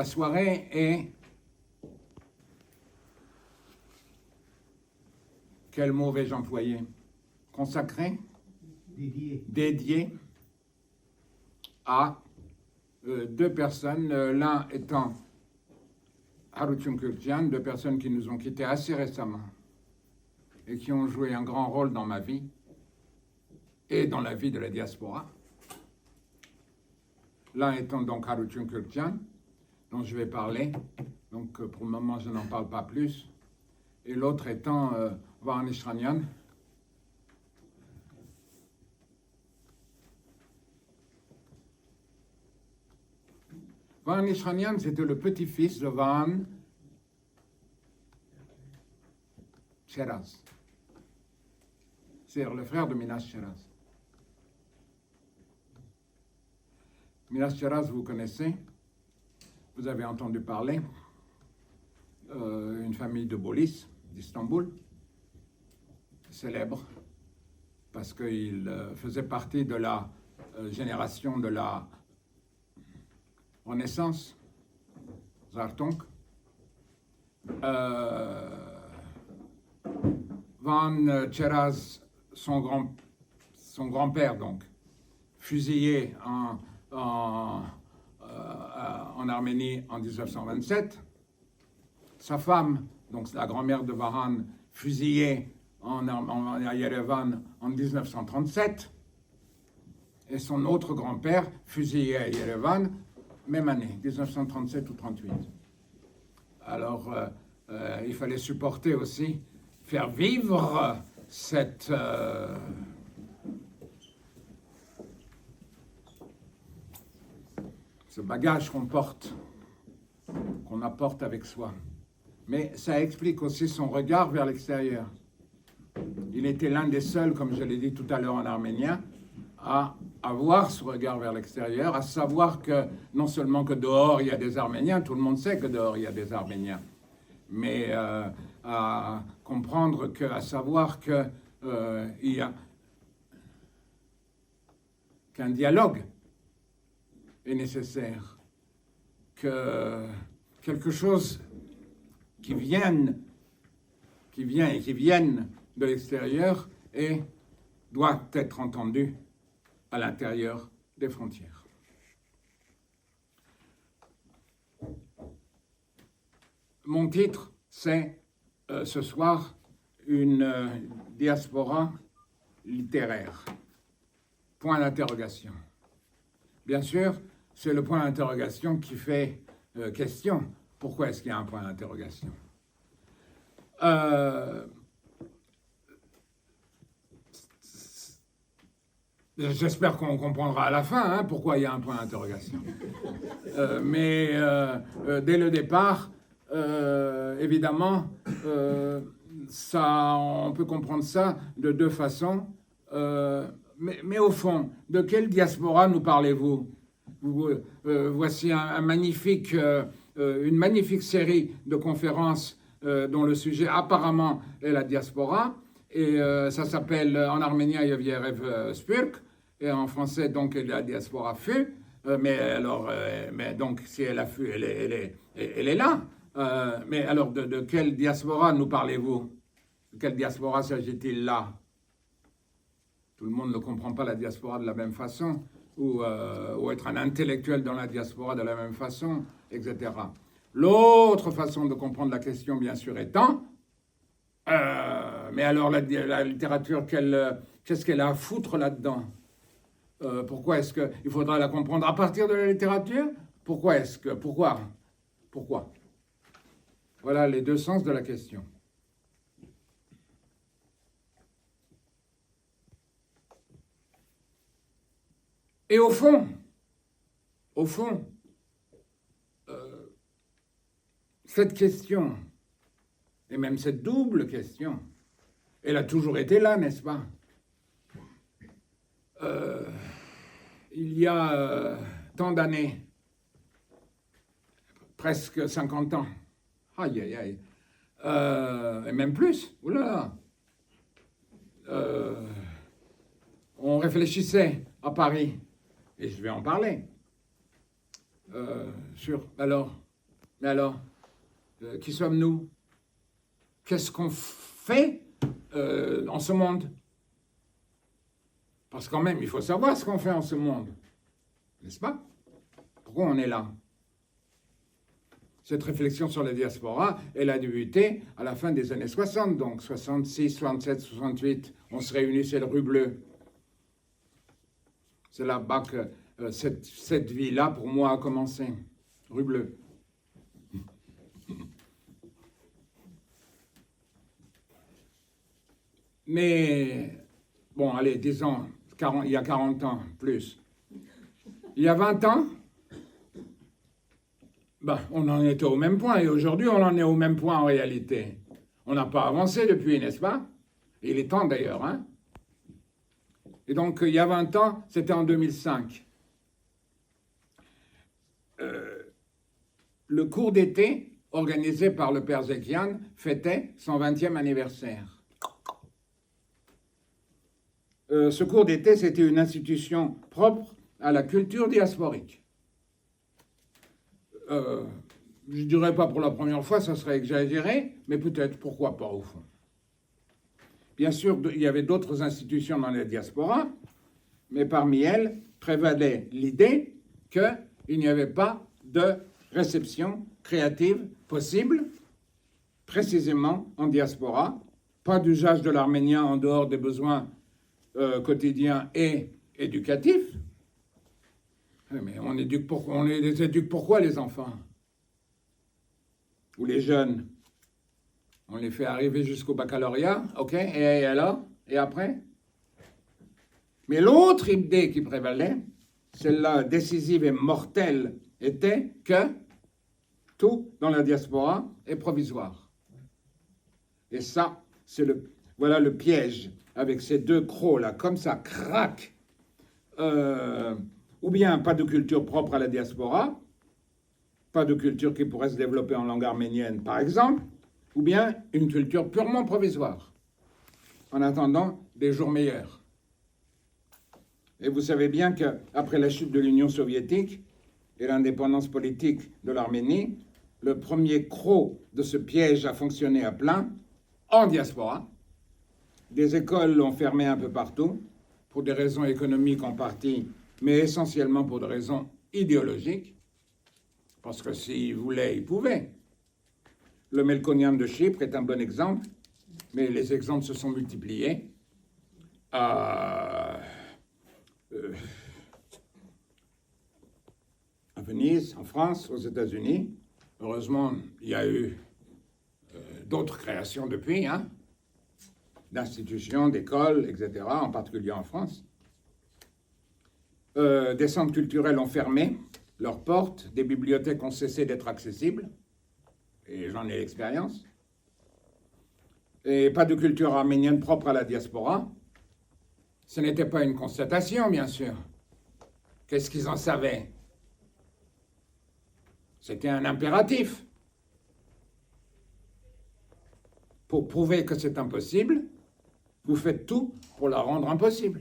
la soirée est... Quel mot vais-je employer? Consacré? Dédié à deux personnes, l'un étant Haru Çunkürtcan, deux personnes qui nous ont quittés assez récemment et qui ont joué un grand rôle dans ma vie et dans la vie de la diaspora. L'un étant donc Haru Çunkürtcan, dont je vais parler, donc pour le moment je n'en parle pas plus, et l'autre étant Vahan Işranyan. Vahan Işranyan, c'était le petit-fils de Vahan Şeraz. C'est le frère de Minas Şeraz. Minas Şeraz, vous connaissez, vous avez entendu parler, une famille de Bolis, d'Istanbul, célèbre, parce qu'il faisait partie de la génération de la Renaissance, Zartunk. Vahan Şeraz, son grand-père, donc, fusillé en Arménie en 1927. Sa femme, donc la grand-mère de Vahan, fusillée à Yerevan en 1937. Et son autre grand-père, fusillé à Yerevan, même année, 1937 ou 38. Alors, il fallait supporter aussi, faire vivre ce bagage qu'on porte, qu'on apporte avec soi. Mais ça explique aussi son regard vers l'extérieur. Il était l'un des seuls, comme je l'ai dit tout à l'heure en arménien, à avoir ce regard vers l'extérieur, à savoir que non seulement que dehors il y a des Arméniens, tout le monde sait que dehors il y a des Arméniens, mais à comprendre que, à savoir que il y a qu'un dialogue est nécessaire, que quelque chose qui vienne de l'extérieur et doit être entendu à l'intérieur des frontières. Mon titre, c'est ce soir une diaspora littéraire. Point d'interrogation. Bien sûr, c'est le point d'interrogation qui fait question. Pourquoi est-ce qu'il y a un point d'interrogation? J'espère qu'on comprendra à la fin pourquoi il y a un point d'interrogation. Mais dès le départ, évidemment, on peut comprendre ça de deux façons. Mais au fond, de quelle diaspora nous parlez-vous? Voici une magnifique série de conférences dont le sujet apparemment est la diaspora. Et ça s'appelle en arménien Yevyerev Spurk, et en français donc la diaspora fut. Mais donc si elle a fui, elle est là. Mais alors de quelle diaspora nous parlez-vous? De quelle diaspora s'agit-il là? Tout le monde ne comprend pas la diaspora de la même façon, ou être un intellectuel dans la diaspora de la même façon, etc. L'autre façon de comprendre la question, bien sûr, étant, mais alors la littérature, qu'est-ce qu'elle a à foutre là-dedans? Pourquoi est-ce qu'il faudra la comprendre à partir de la littérature? Pourquoi? Voilà les deux sens de la question. Et au fond, cette question, et même cette double question, elle a toujours été là, n'est-ce pas? Il y a tant d'années, presque 50 ans, aïe, aïe, aïe, et même plus, oulala, on réfléchissait à Paris, et je vais en parler, alors, Mais alors, qui sommes-nous? Qu'est-ce qu'on fait en ce monde? Parce quand même, il faut savoir ce qu'on fait en ce monde, n'est-ce pas? Pourquoi on est là? Cette réflexion sur la diaspora, elle a débuté à la fin des années 60, donc 66, 67, 68, on se réunissait le rue Bleue. C'est là-bas que cette vie-là, pour moi, a commencé, rue Bleue. Mais, bon, allez, disons, il y a 40 ans, plus. Il y a 20 ans, ben, on en était au même point, et aujourd'hui, on en est au même point en réalité. On n'a pas avancé depuis, n'est-ce pas? Il est temps d'ailleurs, hein? Et donc, il y a 20 ans, c'était en 2005. Le cours d'été, organisé par le père Zekian, fêtait son 20e anniversaire. Ce cours d'été, c'était une institution propre à la culture diasporique. Je ne dirais pas pour la première fois, ça serait exagéré, mais peut-être, pourquoi pas au fond. Bien sûr, il y avait d'autres institutions dans la diaspora, mais parmi elles prévalait l'idée qu'il n'y avait pas de réception créative possible, précisément en diaspora, pas d'usage de l'arménien en dehors des besoins quotidiens et éducatifs. Mais on les éduque pourquoi, les enfants? Ou les jeunes? On les fait arriver jusqu'au baccalauréat, ok, et alors? Et après? Mais l'autre idée qui prévalait, celle-là décisive et mortelle, était que tout dans la diaspora est provisoire. Et ça, voilà le piège, avec ces deux crocs là, comme ça, crac. Ou bien pas de culture propre à la diaspora, pas de culture qui pourrait se développer en langue arménienne, par exemple, ou bien une culture purement provisoire, en attendant des jours meilleurs. Et vous savez bien qu'après la chute de l'Union soviétique et l'indépendance politique de l'Arménie, le premier croc de ce piège a fonctionné à plein en diaspora. Des écoles l'ont fermé un peu partout, pour des raisons économiques en partie, mais essentiellement pour des raisons idéologiques, parce que s'ils voulaient, ils pouvaient. Le Melkonium de Chypre est un bon exemple, mais les exemples se sont multipliés. À Venise, en France, aux États-Unis. Heureusement, il y a eu d'autres créations depuis, hein, d'institutions, d'écoles, etc., en particulier en France. Des centres culturels ont fermé leurs portes, des bibliothèques ont cessé d'être accessibles, et j'en ai l'expérience. Et pas de culture arménienne propre à la diaspora. Ce n'était pas une constatation, bien sûr. Qu'est-ce qu'ils en savaient? C'était un impératif. Pour prouver que c'est impossible, vous faites tout pour la rendre impossible.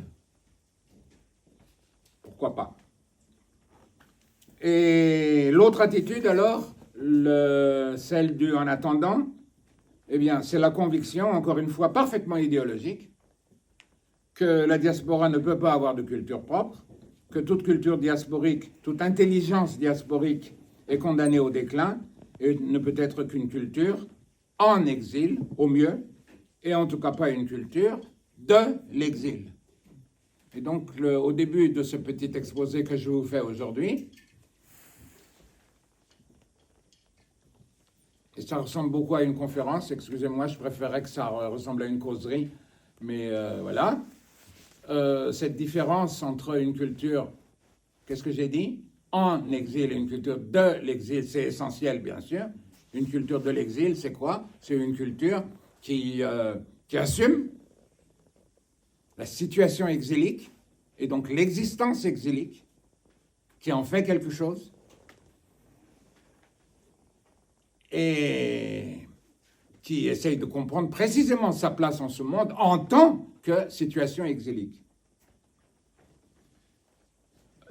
Pourquoi pas? Et l'autre attitude, alors, celle du en attendant, eh bien, c'est la conviction, encore une fois parfaitement idéologique, que la diaspora ne peut pas avoir de culture propre, que toute culture diasporique, toute intelligence diasporique est condamnée au déclin et ne peut être qu'une culture en exil, au mieux, et en tout cas pas une culture de l'exil. Et donc, au début de ce petit exposé que je vous fais aujourd'hui, et ça ressemble beaucoup à une conférence, excusez-moi, je préférais que ça ressemble à une causerie, mais voilà. Cette différence entre une culture, qu'est-ce que j'ai dit? En exil et une culture de l'exil, c'est essentiel, bien sûr. Une culture de l'exil, c'est quoi? C'est une culture qui assume la situation exilique, et donc l'existence exilique, qui en fait quelque chose, et qui essaye de comprendre précisément sa place en ce monde en tant que situation exilique.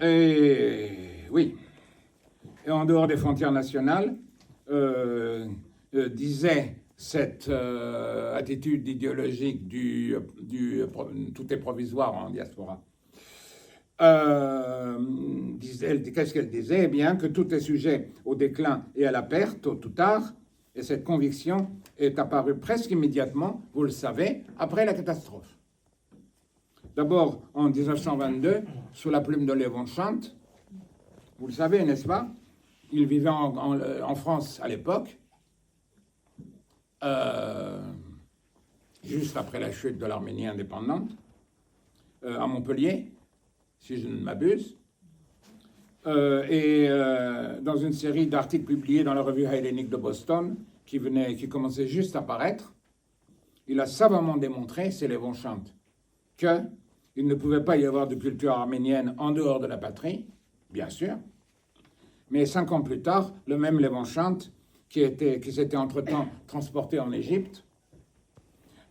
Et oui, et en dehors des frontières nationales, disait cette attitude idéologique tout est provisoire en diaspora. Qu'est-ce qu'elle disait? Eh bien, que tout est sujet au déclin et à la perte, tôt ou tard, et cette conviction est apparue presque immédiatement, vous le savez, après la catastrophe. D'abord, en 1922, sous la plume de Léon Chant, vous le savez, n'est-ce pas? Il vivait en France à l'époque, juste après la chute de l'Arménie indépendante, à Montpellier, si je ne m'abuse, dans une série d'articles publiés dans la revue hellénique de Boston, qui commençait juste à paraître, il a savamment démontré, c'est Léon Chant, qu'il ne pouvait pas y avoir de culture arménienne en dehors de la patrie, bien sûr, mais 5 ans plus tard, le même Léon Chant, qui s'était entre-temps transporté en Égypte,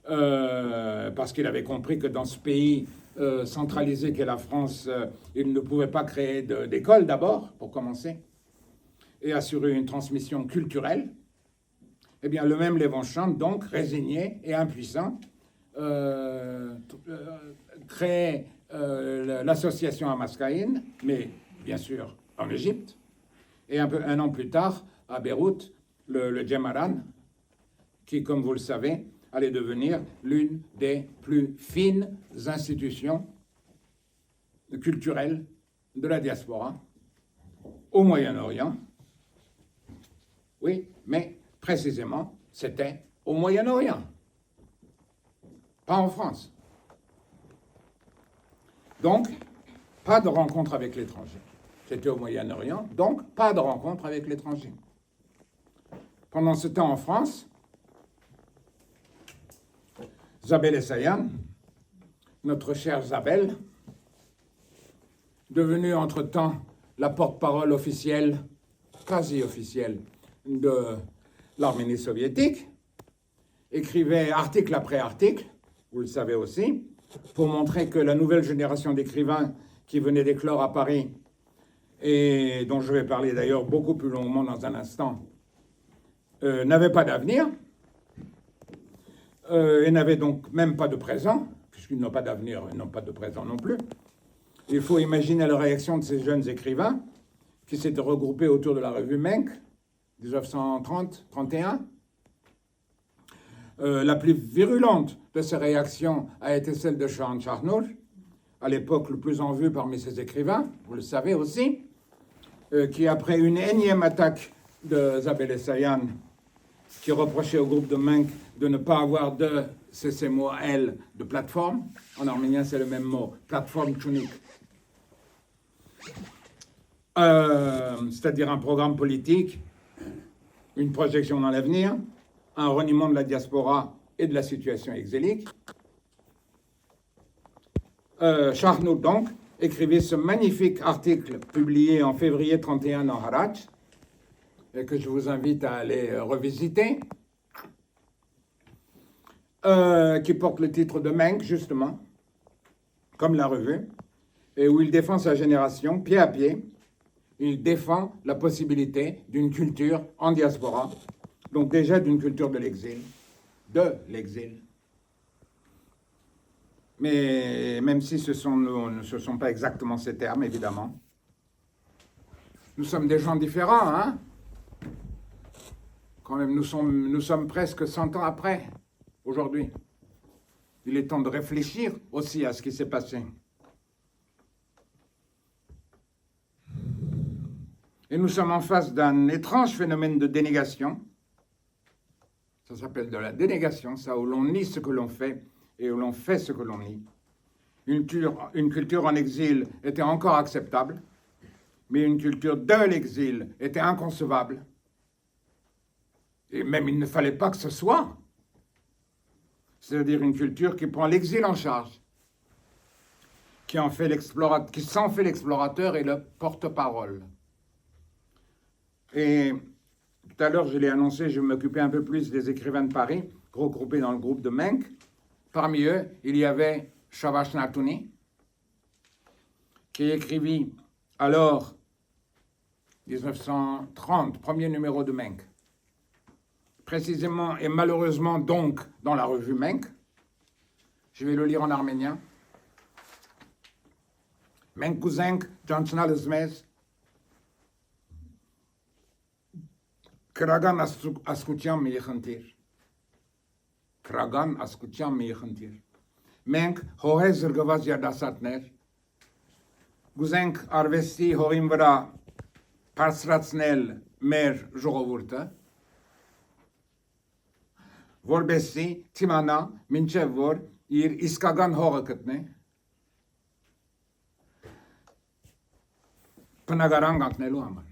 parce qu'il avait compris que dans ce pays centralisé qu'est la France, il ne pouvait pas créer d'école d'abord, pour commencer, et assurer une transmission culturelle. Eh bien, le même Léon Chant, donc, résigné et impuissant, crée l'association Amaskaïn, mais bien sûr en Égypte, et un an plus tard, à Beyrouth, le Djemaran, qui, comme vous le savez, allait devenir l'une des plus fines institutions culturelles de la diaspora au Moyen-Orient. Oui, mais précisément, c'était au Moyen-Orient, pas en France. Donc, pas de rencontre avec l'étranger. C'était au Moyen-Orient, donc pas de rencontre avec l'étranger. Pendant ce temps en France, Zabel Essayan, notre chère Zabel, devenue entre-temps la porte-parole officielle, quasi officielle, de l'Arménie soviétique, écrivait article après article, vous le savez aussi, pour montrer que la nouvelle génération d'écrivains qui venait d'éclore à Paris, et dont je vais parler d'ailleurs beaucoup plus longuement dans un instant, n'avait pas d'avenir, et n'avaient donc même pas de présent, puisqu'ils n'ont pas d'avenir, ils n'ont pas de présent non plus. Il faut imaginer la réaction de ces jeunes écrivains qui s'étaient regroupés autour de la revue Menk, 1930-31. La plus virulente de ces réactions a été celle de Shahan Shahnur, à l'époque le plus en vue parmi ces écrivains, vous le savez aussi, qui, après une énième attaque de Zabel Essayan, qui reprochait au groupe de Menk de ne pas avoir c'est ces mots L, de plateforme. En arménien, c'est le même mot, plateforme tchunik. C'est-à-dire un programme politique, une projection dans l'avenir, un reniement de la diaspora et de la situation exilique. Shahnut, donc, écrivait ce magnifique article publié en février 31 dans Harach, et que je vous invite à aller revisiter, qui porte le titre de Menk, justement, comme la revue, et où il défend sa génération, pied à pied. Il défend la possibilité d'une culture en diaspora, donc déjà d'une culture de l'exil. Mais même si ce ne sont pas exactement ces termes, évidemment. Nous sommes des gens différents, hein? Quand même, nous sommes presque 100 ans après, aujourd'hui. Il est temps de réfléchir aussi à ce qui s'est passé. Et nous sommes en face d'un étrange phénomène de dénégation. Ça s'appelle de la dénégation, ça, où l'on nie ce que l'on fait et où l'on fait ce que l'on nie. Une culture en exil était encore acceptable, mais une culture de l'exil était inconcevable. Et même il ne fallait pas que ce soit. C'est-à-dire une culture qui prend l'exil en charge, qui s'en fait l'explorateur et le porte-parole. Et tout à l'heure, je l'ai annoncé, je m'occupais un peu plus des écrivains de Paris, regroupés dans le groupe de Menk. Parmi eux, il y avait Shavash Natouni, qui écrivit alors, 1930, premier numéro de Menk, précisément et malheureusement donc dans la revue Menk. Je vais le lire en arménien. Menk kuzenk jançnalız mez Kragан ասկության մի խնդիր։ Kragан ասկության մի խնդիր։ Մենք հողե զրկված երդասարտներ գուզենք արվեստի հողին վրա բարձրացնել մեր ժողովուրդը, որբեսի թիմանա մինչև որ իր իսկական հողը գտնի, բնակարան կանգնելու համար։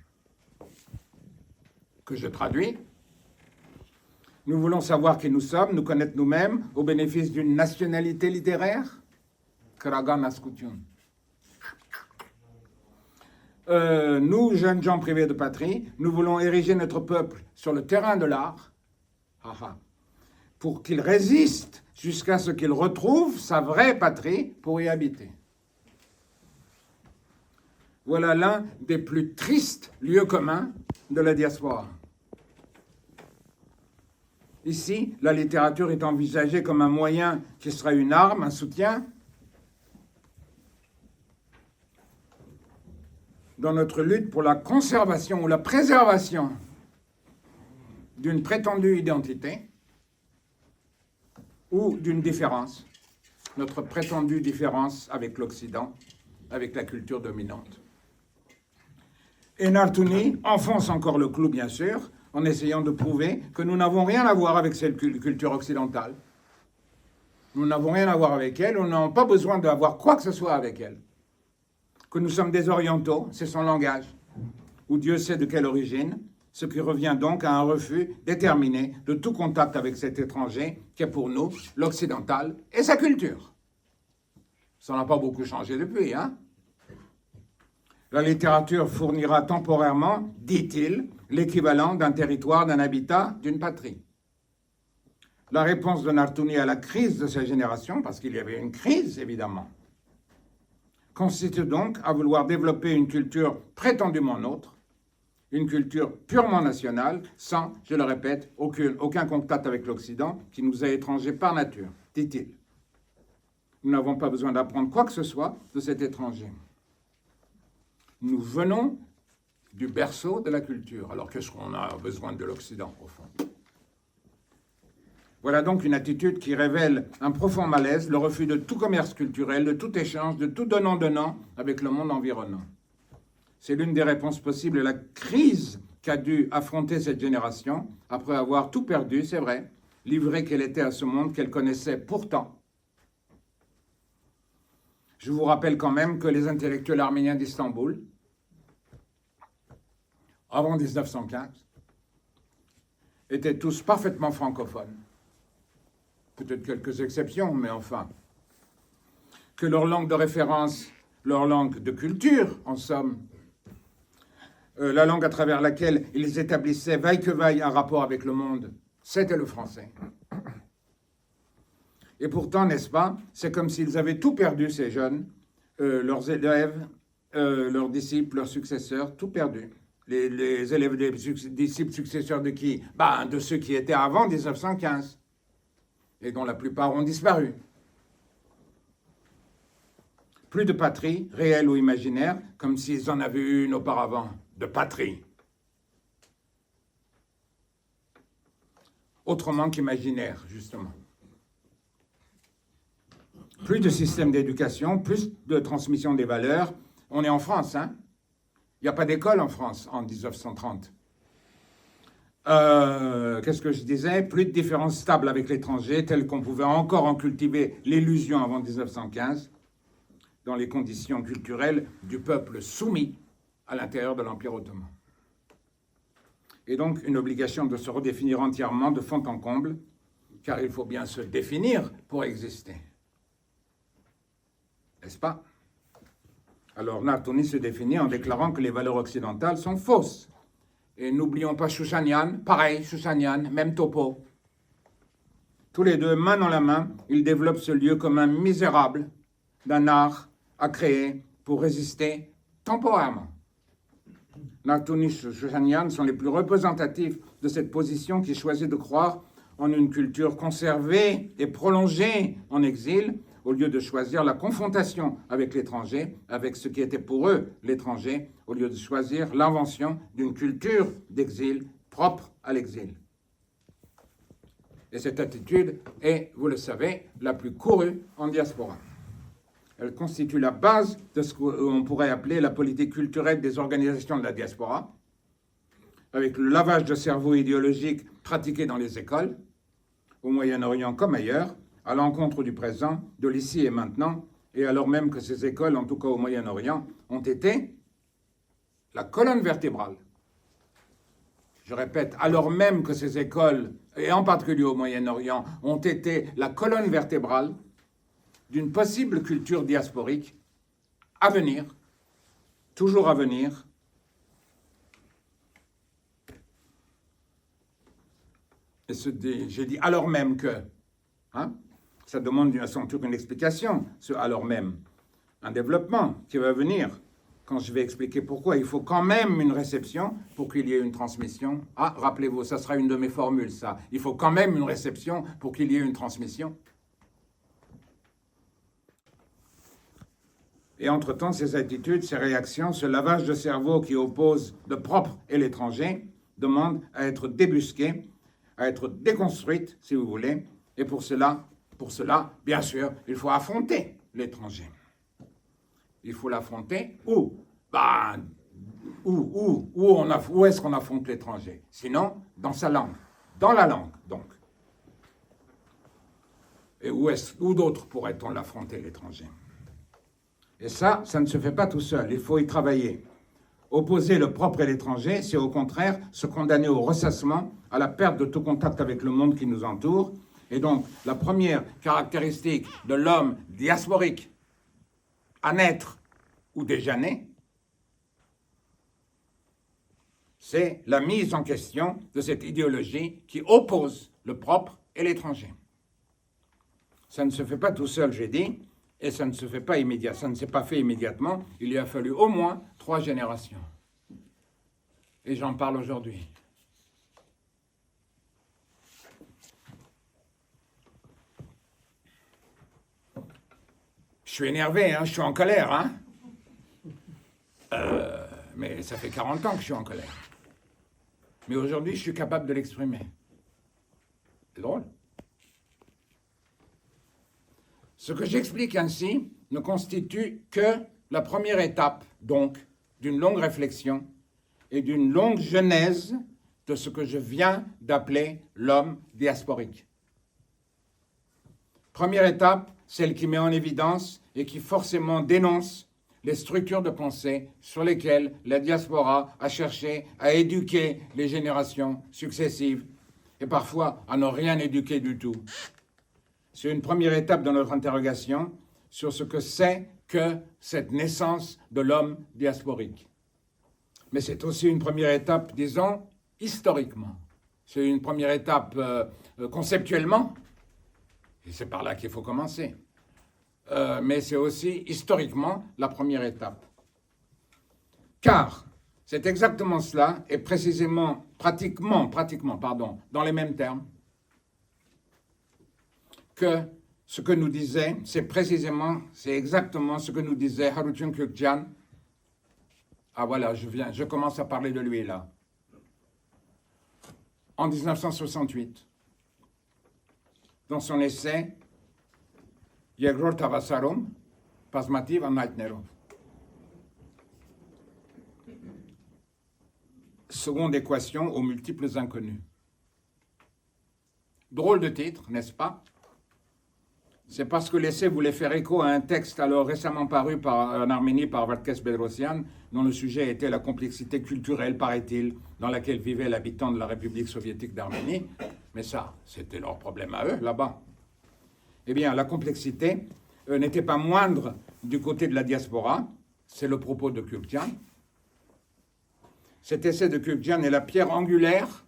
Que je traduis. Nous voulons savoir qui nous sommes, nous connaître nous-mêmes au bénéfice d'une nationalité littéraire. Kragan Askutyun. Nous, jeunes gens privés de patrie, nous voulons ériger notre peuple sur le terrain de l'art pour qu'il résiste jusqu'à ce qu'il retrouve sa vraie patrie pour y habiter. Voilà l'un des plus tristes lieux communs de la diaspora. Ici, la littérature est envisagée comme un moyen qui sera une arme, un soutien dans notre lutte pour la conservation ou la préservation d'une prétendue identité ou d'une différence, notre prétendue différence avec l'Occident, avec la culture dominante. Et Nartouni enfonce encore le clou, bien sûr, en essayant de prouver que nous n'avons rien à voir avec cette culture occidentale. Nous n'avons rien à voir avec elle, nous n'avons pas besoin d'avoir quoi que ce soit avec elle. Que nous sommes des orientaux, c'est son langage, ou Dieu sait de quelle origine, ce qui revient donc à un refus déterminé de tout contact avec cet étranger qui est pour nous l'occidental et sa culture. Ça n'a pas beaucoup changé depuis, hein? La littérature fournira temporairement, dit-il, l'équivalent d'un territoire, d'un habitat, d'une patrie. La réponse de Nartouni à la crise de sa génération, parce qu'il y avait une crise évidemment, consiste donc à vouloir développer une culture prétendument nôtre, une culture purement nationale, sans, je le répète, aucun contact avec l'Occident qui nous est étranger par nature, dit-il. Nous n'avons pas besoin d'apprendre quoi que ce soit de cet étranger. Nous venons du berceau de la culture. Alors qu'est-ce qu'on a besoin de l'Occident, au fond? Voilà donc une attitude qui révèle un profond malaise, le refus de tout commerce culturel, de tout échange, de tout donnant-donnant avec le monde environnant. C'est l'une des réponses possibles à la crise qu'a dû affronter cette génération, après avoir tout perdu, c'est vrai, livrée qu'elle était à ce monde qu'elle connaissait pourtant. Je vous rappelle quand même que les intellectuels arméniens d'Istanbul, avant 1915, étaient tous parfaitement francophones. Peut-être quelques exceptions, mais enfin. Que leur langue de référence, leur langue de culture, en somme, la langue à travers laquelle ils établissaient vaille que vaille un rapport avec le monde, c'était le français. Et pourtant, n'est-ce pas, c'est comme s'ils avaient tout perdu, ces jeunes, leurs élèves, leurs disciples, leurs successeurs, tout perdu. Les élèves, les disciples successeurs de qui? De ceux qui étaient avant 1915, et dont la plupart ont disparu. Plus de patrie, réelle ou imaginaire, comme s'ils en avaient eu une auparavant, de patrie. Autrement qu'imaginaire, justement. Plus de système d'éducation, plus de transmission des valeurs. On est en France, hein? Il n'y a pas d'école en France en 1930. Qu'est-ce que je disais? Plus de différences stables avec l'étranger, telles qu'on pouvait encore en cultiver l'illusion avant 1915, dans les conditions culturelles du peuple soumis à l'intérieur de l'Empire ottoman. Et donc une obligation de se redéfinir entièrement de fond en comble, car il faut bien se définir pour exister. N'est-ce pas? Alors Nartouni se définit en déclarant que les valeurs occidentales sont fausses. Et n'oublions pas Shoushanian, pareil, Shoushanian, même topo. Tous les deux, main dans la main, ils développent ce lieu comme un misérable d'un art à créer pour résister temporairement Nartonis Shoshanyan sont les plus représentatifs de cette position qui choisit de croire en une culture conservée et prolongée en exil, au lieu de choisir la confrontation avec l'étranger, avec ce qui était pour eux l'étranger, au lieu de choisir l'invention d'une culture d'exil propre à l'exil. Et cette attitude est, vous le savez, la plus courue en diaspora. Elle constitue la base de ce qu'on pourrait appeler la politique culturelle des organisations de la diaspora, avec le lavage de cerveau idéologique pratiqué dans les écoles, au Moyen-Orient comme ailleurs, à l'encontre du présent, de l'ici et maintenant, et alors même que ces écoles, en tout cas au Moyen-Orient, ont été la colonne vertébrale. Je répète, alors même que ces écoles, et en particulier au Moyen-Orient, ont été la colonne vertébrale d'une possible culture diasporique à venir, toujours à venir. Et j'ai dit alors même que, hein, ça demande à son tour une explication, ce alors même, un développement qui va venir. Quand je vais expliquer pourquoi, il faut quand même une réception pour qu'il y ait une transmission. Ah, rappelez-vous, ça sera une de mes formules, ça. Il faut quand même une réception pour qu'il y ait une transmission. Et entre-temps, ces attitudes, ces réactions, ce lavage de cerveau qui oppose le propre et l'étranger, demandent à être débusquées, à être déconstruites, si vous voulez. Et pour cela, bien sûr, il faut affronter l'étranger. Il faut l'affronter où? Où est-ce qu'on affronte l'étranger? Sinon, dans sa langue. Dans la langue, donc. Et où d'autre pourrait-on l'affronter, l'étranger? Et ça ne se fait pas tout seul, il faut y travailler. Opposer le propre et l'étranger, c'est au contraire se condamner au ressassement, à la perte de tout contact avec le monde qui nous entoure. Et donc, la première caractéristique de l'homme diasporique à naître ou déjà né, c'est la mise en question de cette idéologie qui oppose le propre et l'étranger. Ça ne se fait pas tout seul, j'ai dit, et ça ne se fait pas immédiatement. Ça ne s'est pas fait immédiatement. Il y a fallu au moins 3 générations. Et j'en parle aujourd'hui. Je suis énervé, hein, je suis en colère, hein. Mais ça fait 40 ans que je suis en colère. Mais aujourd'hui, je suis capable de l'exprimer. C'est drôle. Ce que j'explique ainsi ne constitue que la première étape, donc, d'une longue réflexion et d'une longue genèse de ce que je viens d'appeler l'homme diasporique. Première étape, celle qui met en évidence et qui forcément dénonce les structures de pensée sur lesquelles la diaspora a cherché à éduquer les générations successives et parfois à ne rien éduquer du tout. C'est une première étape dans notre interrogation sur ce que c'est que cette naissance de l'homme diasporique. Mais c'est aussi une première étape, disons, historiquement. C'est une première étape conceptuellement, et c'est par là qu'il faut commencer. Mais c'est aussi historiquement la première étape. Car c'est exactement cela, et précisément, pratiquement, dans les mêmes termes, que ce que nous disait, c'est exactement ce que nous disait Harutyun Kukjian. Ah voilà, je commence à parler de lui là. En 1968, dans son essai Yegror Tavasarum, Pasmativ a Nightnerov. Seconde équation aux multiples inconnus. Drôle de titre, n'est-ce pas? C'est parce que l'essai voulait faire écho à un texte alors récemment paru en Arménie par Vartkes Bedrosian, dont le sujet était la complexité culturelle, paraît-il, dans laquelle vivait l'habitant de la République soviétique d'Arménie. Mais ça, c'était leur problème à eux, là-bas. Eh bien, la complexité n'était pas moindre du côté de la diaspora. C'est le propos de Kukjian. Cet essai de Kukjian est la pierre angulaire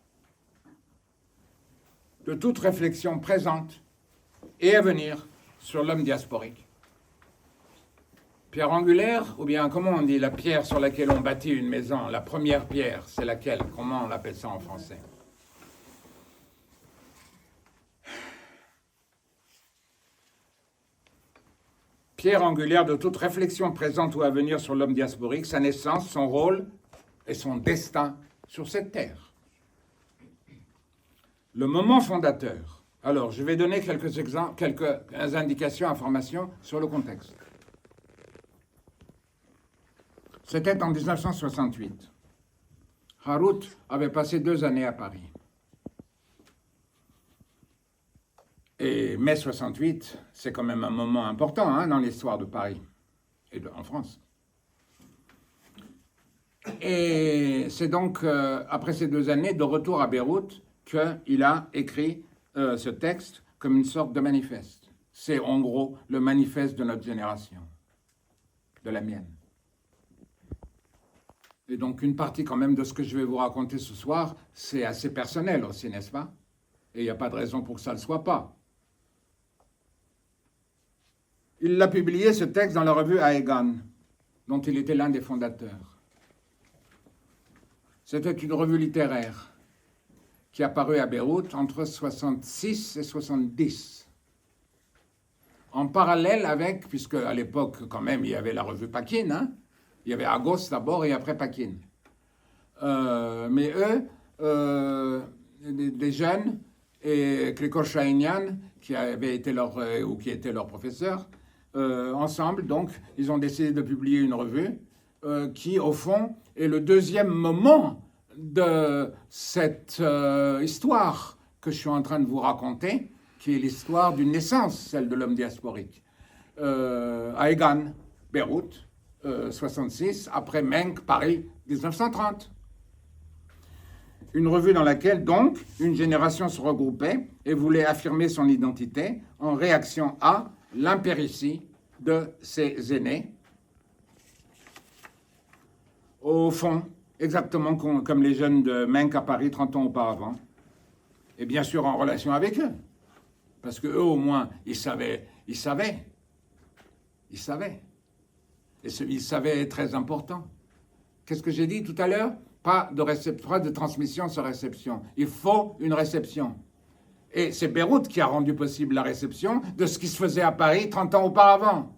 de toute réflexion présente et à venir sur l'homme diasporique. Pierre angulaire, ou bien comment on dit la pierre sur laquelle on bâtit une maison, la première pierre, c'est laquelle? Comment on appelle ça en français? Pierre angulaire de toute réflexion présente ou à venir sur l'homme diasporique, sa naissance, son rôle et son destin sur cette terre. Le moment fondateur. Alors, je vais donner quelques exemples, quelques indications, informations sur le contexte. C'était en 1968. Harut avait passé 2 années à Paris. Et mai 68, c'est quand même un moment important dans l'histoire de Paris et en France. Et c'est donc après ces 2 années de retour à Beyrouth qu'il a écrit ce texte comme une sorte de manifeste. C'est en gros le manifeste de notre génération, de la mienne. Et donc une partie quand même de ce que je vais vous raconter ce soir, c'est assez personnel aussi, n'est-ce pas? Et il n'y a pas de raison pour que ça ne le soit pas. Il a publié ce texte dans la revue Aegon, dont il était l'un des fondateurs. C'était une revue littéraire qui apparut à Beyrouth entre 66 et 70. En parallèle avec, puisque à l'époque quand même il y avait la revue Pakin, il y avait Agos d'abord et après Pakin. Mais eux, des jeunes, et Krikor Shahinian, qui avait été qui était leur professeur, ensemble, donc, ils ont décidé de publier une revue qui, au fond, est le deuxième moment de cette histoire que je suis en train de vous raconter, qui est l'histoire d'une naissance, celle de l'homme diasporique. À Egan, Beyrouth, 66, après Menk, Paris, 1930. Une revue dans laquelle, donc, une génération se regroupait et voulait affirmer son identité en réaction à l'impéritie de ses aînés. Au fond, exactement comme les jeunes de Menk à Paris 30 ans auparavant. Et bien sûr en relation avec eux. Parce qu'eux, au moins, ils savaient. Et ils savaient est très important. Qu'est-ce que j'ai dit tout à l'heure? Pas de transmission sans réception. Il faut une réception. Et c'est Beyrouth qui a rendu possible la réception de ce qui se faisait à Paris 30 ans auparavant.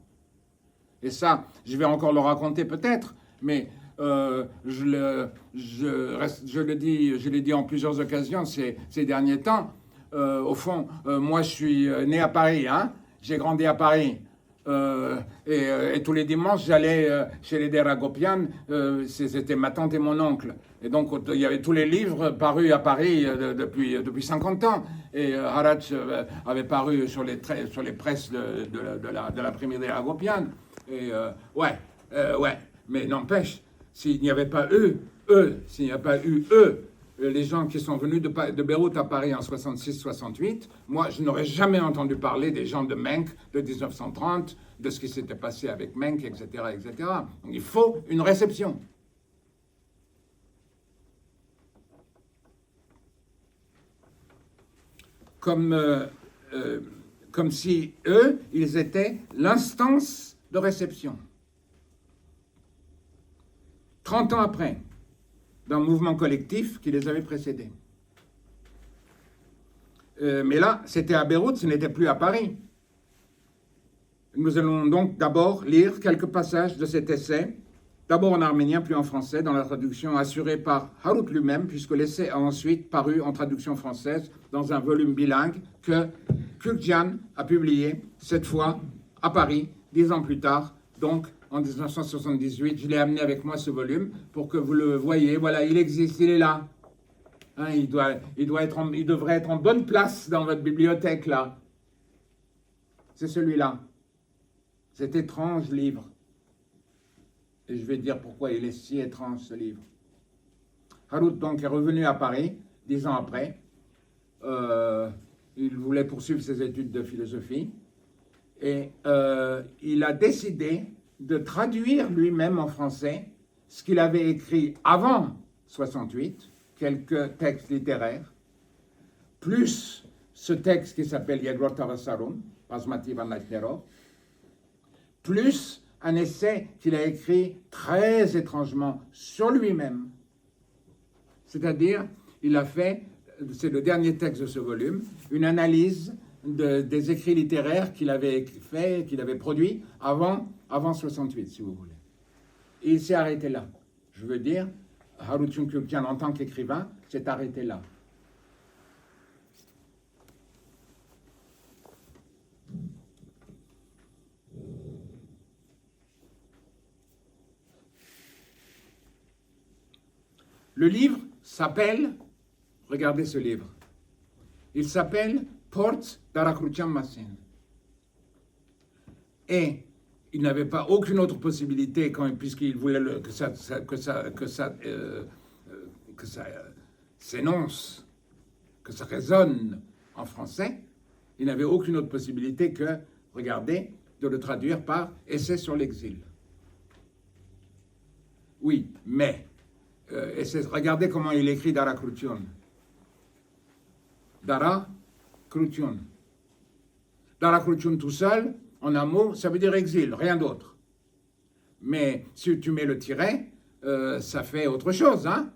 Et ça, je vais encore le raconter peut-être, mais je l'ai dit en plusieurs occasions ces derniers temps. Au fond, moi je suis né à Paris, j'ai grandi à Paris. Et tous les dimanches, j'allais chez les Deragopian, c'était ma tante et mon oncle. Et donc, il y avait tous les livres parus à Paris depuis 50 ans. Et Harach avait paru sur les presses de l'imprimerie Deragopian. Et mais n'empêche, s'il n'y avait pas s'il n'y a pas eu les gens qui sont venus de Beyrouth à Paris en 66-68, moi, je n'aurais jamais entendu parler des gens de Menk de 1930, de ce qui s'était passé avec Menk, etc., etc. Donc, il faut une réception. Comme si eux, ils étaient l'instance de réception. 30 ans après, d'un mouvement collectif qui les avait précédés. Mais là, c'était à Beyrouth, ce n'était plus à Paris. Nous allons donc d'abord lire quelques passages de cet essai, d'abord en arménien, puis en français, dans la traduction assurée par Harut lui-même, puisque l'essai a ensuite paru en traduction française dans un volume bilingue que Kürkcan a publié, cette fois à Paris, 10 ans plus tard, donc en 1978. Je l'ai amené avec moi, ce volume, pour que vous le voyez. Voilà, il existe, il est là. Il devrait être en bonne place dans votre bibliothèque, là. C'est celui-là. Cet étrange livre. Et je vais dire pourquoi il est si étrange, ce livre. Harut, donc, est revenu à Paris, 10 ans après. Il voulait poursuivre ses études de philosophie. Et il a décidé de traduire lui-même en français ce qu'il avait écrit avant 68, quelques textes littéraires, plus ce texte qui s'appelle Yedrot Tavasarum, Basmati Van Leitnerov, plus un essai qu'il a écrit très étrangement sur lui-même. C'est-à-dire, il a fait, c'est le dernier texte de ce volume, une analyse des écrits littéraires qu'il avait fait, qu'il avait produits avant 68, si vous voulez. Et il s'est arrêté là. Je veux dire, Harutyun Kyokian, en tant qu'écrivain, s'est arrêté là. Le livre s'appelle, regardez ce livre, il s'appelle Portes d'Arakrutyam Masin. Et il n'avait pas aucune autre possibilité, puisqu'il voulait que ça s'énonce, que ça résonne en français, il n'avait aucune autre possibilité que, regardez, de le traduire par Essai sur l'exil. Oui, mais, regardez comment il écrit Dara Krutyun. Dara Krutyun. Dara Krutyun tout seul, en un mot, ça veut dire exil, rien d'autre. Mais si tu mets le tiret, ça fait autre chose, hein?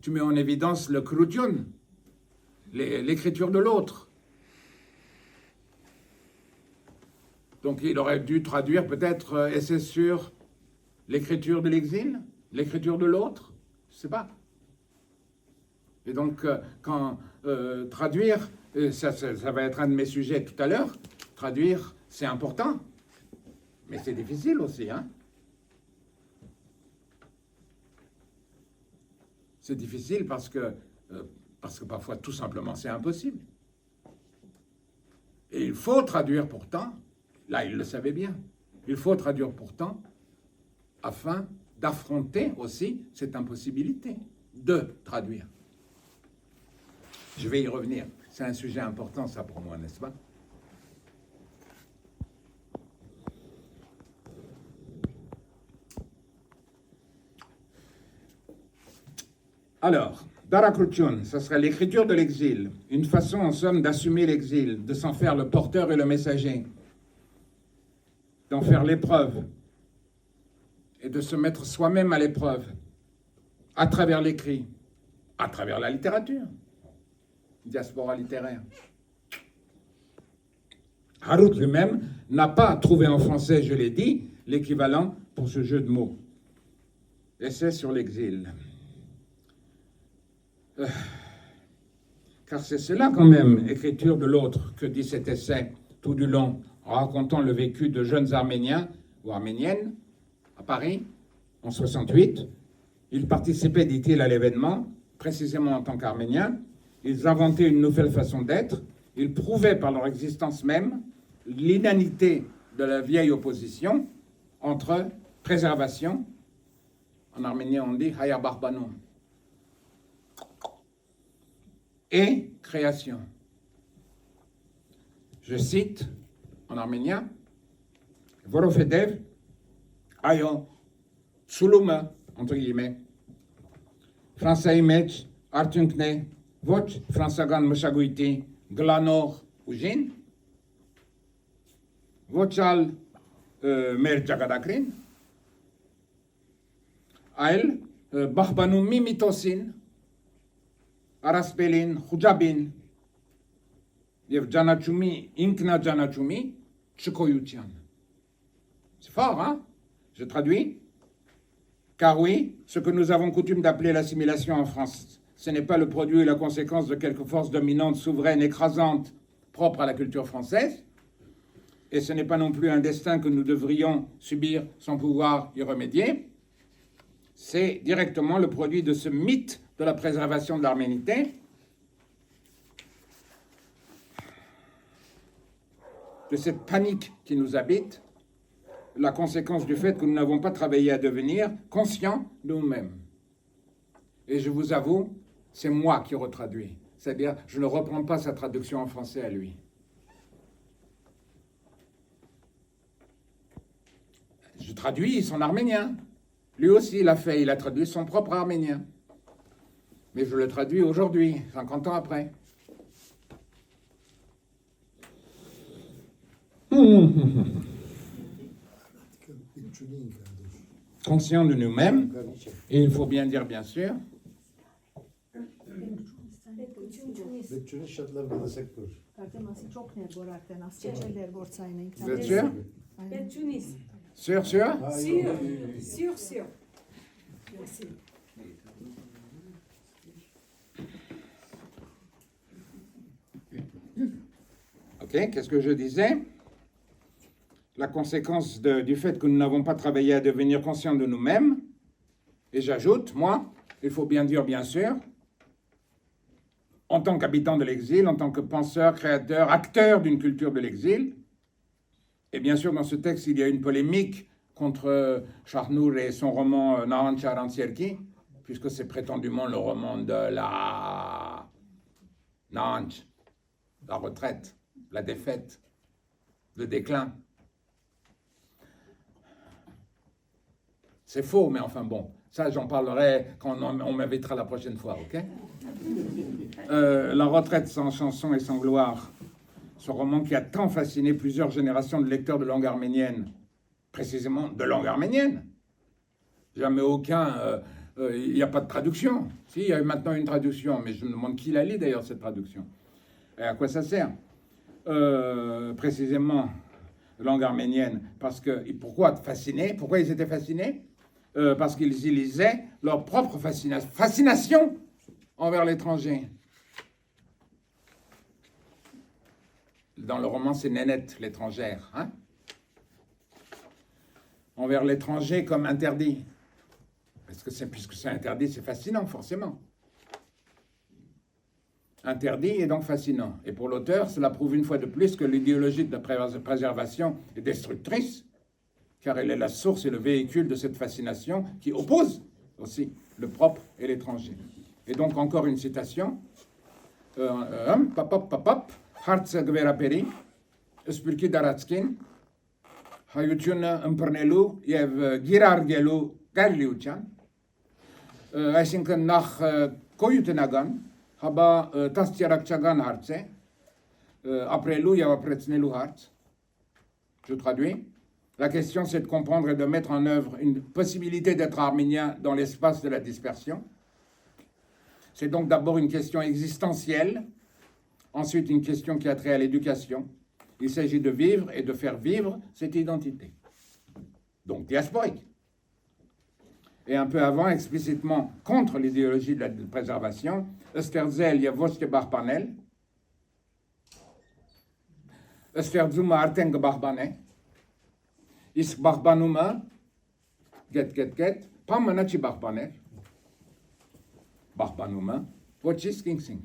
Tu mets en évidence le Krutyun, l'écriture de l'autre. Donc il aurait dû traduire peut-être essai sur l'écriture de l'exil, l'écriture de l'autre, je ne sais pas. Et donc quand traduire, ça va être un de mes sujets tout à l'heure, traduire c'est important, mais c'est difficile aussi, hein. C'est difficile parce que parfois, tout simplement, c'est impossible. Et il faut traduire pourtant, là, il le savait bien, il faut traduire pourtant afin d'affronter aussi cette impossibilité de traduire. Je vais y revenir. C'est un sujet important, ça, pour moi, n'est-ce pas? Alors, Dara Krutyun, ce serait l'écriture de l'exil, une façon en somme d'assumer l'exil, de s'en faire le porteur et le messager, d'en faire l'épreuve et de se mettre soi-même à l'épreuve à travers l'écrit, à travers la littérature, diaspora littéraire. Harut lui-même n'a pas trouvé en français, je l'ai dit, l'équivalent pour ce jeu de mots. Essai sur l'exil. Car c'est cela quand même, écriture de l'autre, que dit cet essai tout du long, en racontant le vécu de jeunes Arméniens ou Arméniennes à Paris en 68. Ils participaient, dit-il, à l'événement, précisément en tant qu'Arméniens. Ils inventaient une nouvelle façon d'être. Ils prouvaient par leur existence même l'inanité de la vieille opposition entre préservation, en arménien on dit Haya Barbanon, et création. Je cite en arménien, Vorofedev, Ayo, Tsuluma, entre guillemets, Français Image, Artunkne, Voch, Françagan Meshaguiti, Glanor, Ujin, Vochal, Mer Jagadakrin, Ael, Bahbanu Mimitosin, Araspelin, Khujabin, Yev Janachumi, Inkna Janachumi, Tchukoyutian. C'est fort, hein? Je traduis. Car oui, ce que nous avons coutume d'appeler l'assimilation en France, ce n'est pas le produit et la conséquence de quelque force dominante, souveraine, écrasante, propre à la culture française, et ce n'est pas non plus un destin que nous devrions subir sans pouvoir y remédier. C'est directement le produit de ce mythe de la préservation de l'arménité, de cette panique qui nous habite, la conséquence du fait que nous n'avons pas travaillé à devenir conscients de nous-mêmes. Et je vous avoue, c'est moi qui retraduis. C'est-à-dire, je ne reprends pas sa traduction en français à lui. Je traduis son arménien. Lui aussi, il a traduit son propre arménien. Mais je le traduis aujourd'hui, 50 ans après. Conscient de nous-mêmes, et il faut bien dire, bien sûr, vous êtes sûr? Sûr, sûr? Sûr. Ok, qu'est-ce que je disais? La conséquence du fait que nous n'avons pas travaillé à devenir conscients de nous-mêmes, et j'ajoute, moi, il faut bien dire, bien sûr, en tant qu'habitant de l'exil, en tant que penseur, créateur, acteur d'une culture de l'exil, et bien sûr, dans ce texte, il y a une polémique contre Charnour et son roman Nahan Charantsierki, puisque c'est prétendument le roman de la Nahanch, la retraite, la défaite, le déclin. C'est faux, mais enfin bon, ça j'en parlerai quand on m'invitera la prochaine fois, ok? La retraite sans chanson et sans gloire, ce roman qui a tant fasciné plusieurs générations de lecteurs de langue arménienne, précisément de langue arménienne. Jamais aucun, il n'y a pas de traduction. Si, il y a maintenant une traduction, mais je me demande qui la lit d'ailleurs, cette traduction. Et à quoi ça sert? Précisément, langue arménienne, parce que, pourquoi fascinés? Pourquoi ils étaient fascinés? Parce qu'ils y lisaient leur propre fascination envers l'étranger. Dans le roman, c'est Nénette, l'étrangère. Hein? Envers l'étranger comme interdit. Parce que puisque c'est interdit, c'est fascinant, forcément. Interdit et donc fascinant. Et pour l'auteur, cela prouve une fois de plus que l'idéologie de préservation est destructrice, car elle est la source et le véhicule de cette fascination qui oppose aussi le propre et l'étranger. Et donc encore une citation. Papap, Hartse Gveraperi, Spurki Daratskin, Hayutune Mpernelu, Yev Girargelu Garliuchan, Այսինքն նախ կոյութենական, հաբա տաստիարակչական հարց է, ապրելու եւ ապրեցնելու հարց. Je traduis. La question, c'est de comprendre et de mettre en œuvre une possibilité d'être arménien dans l'espace de la dispersion. C'est donc d'abord une question existentielle, ensuite une question qui a trait à l'éducation. Il s'agit de vivre et de faire vivre cette identité. Donc diasporique. Et un peu avant, explicitement contre l'idéologie de la préservation, Österzel Yavoske Barpanel, Österzuma Arteng Barbane, Isk Barbanuma, Get, Pamanachi Barpanel, Barbanuma, Pochis Kingsing.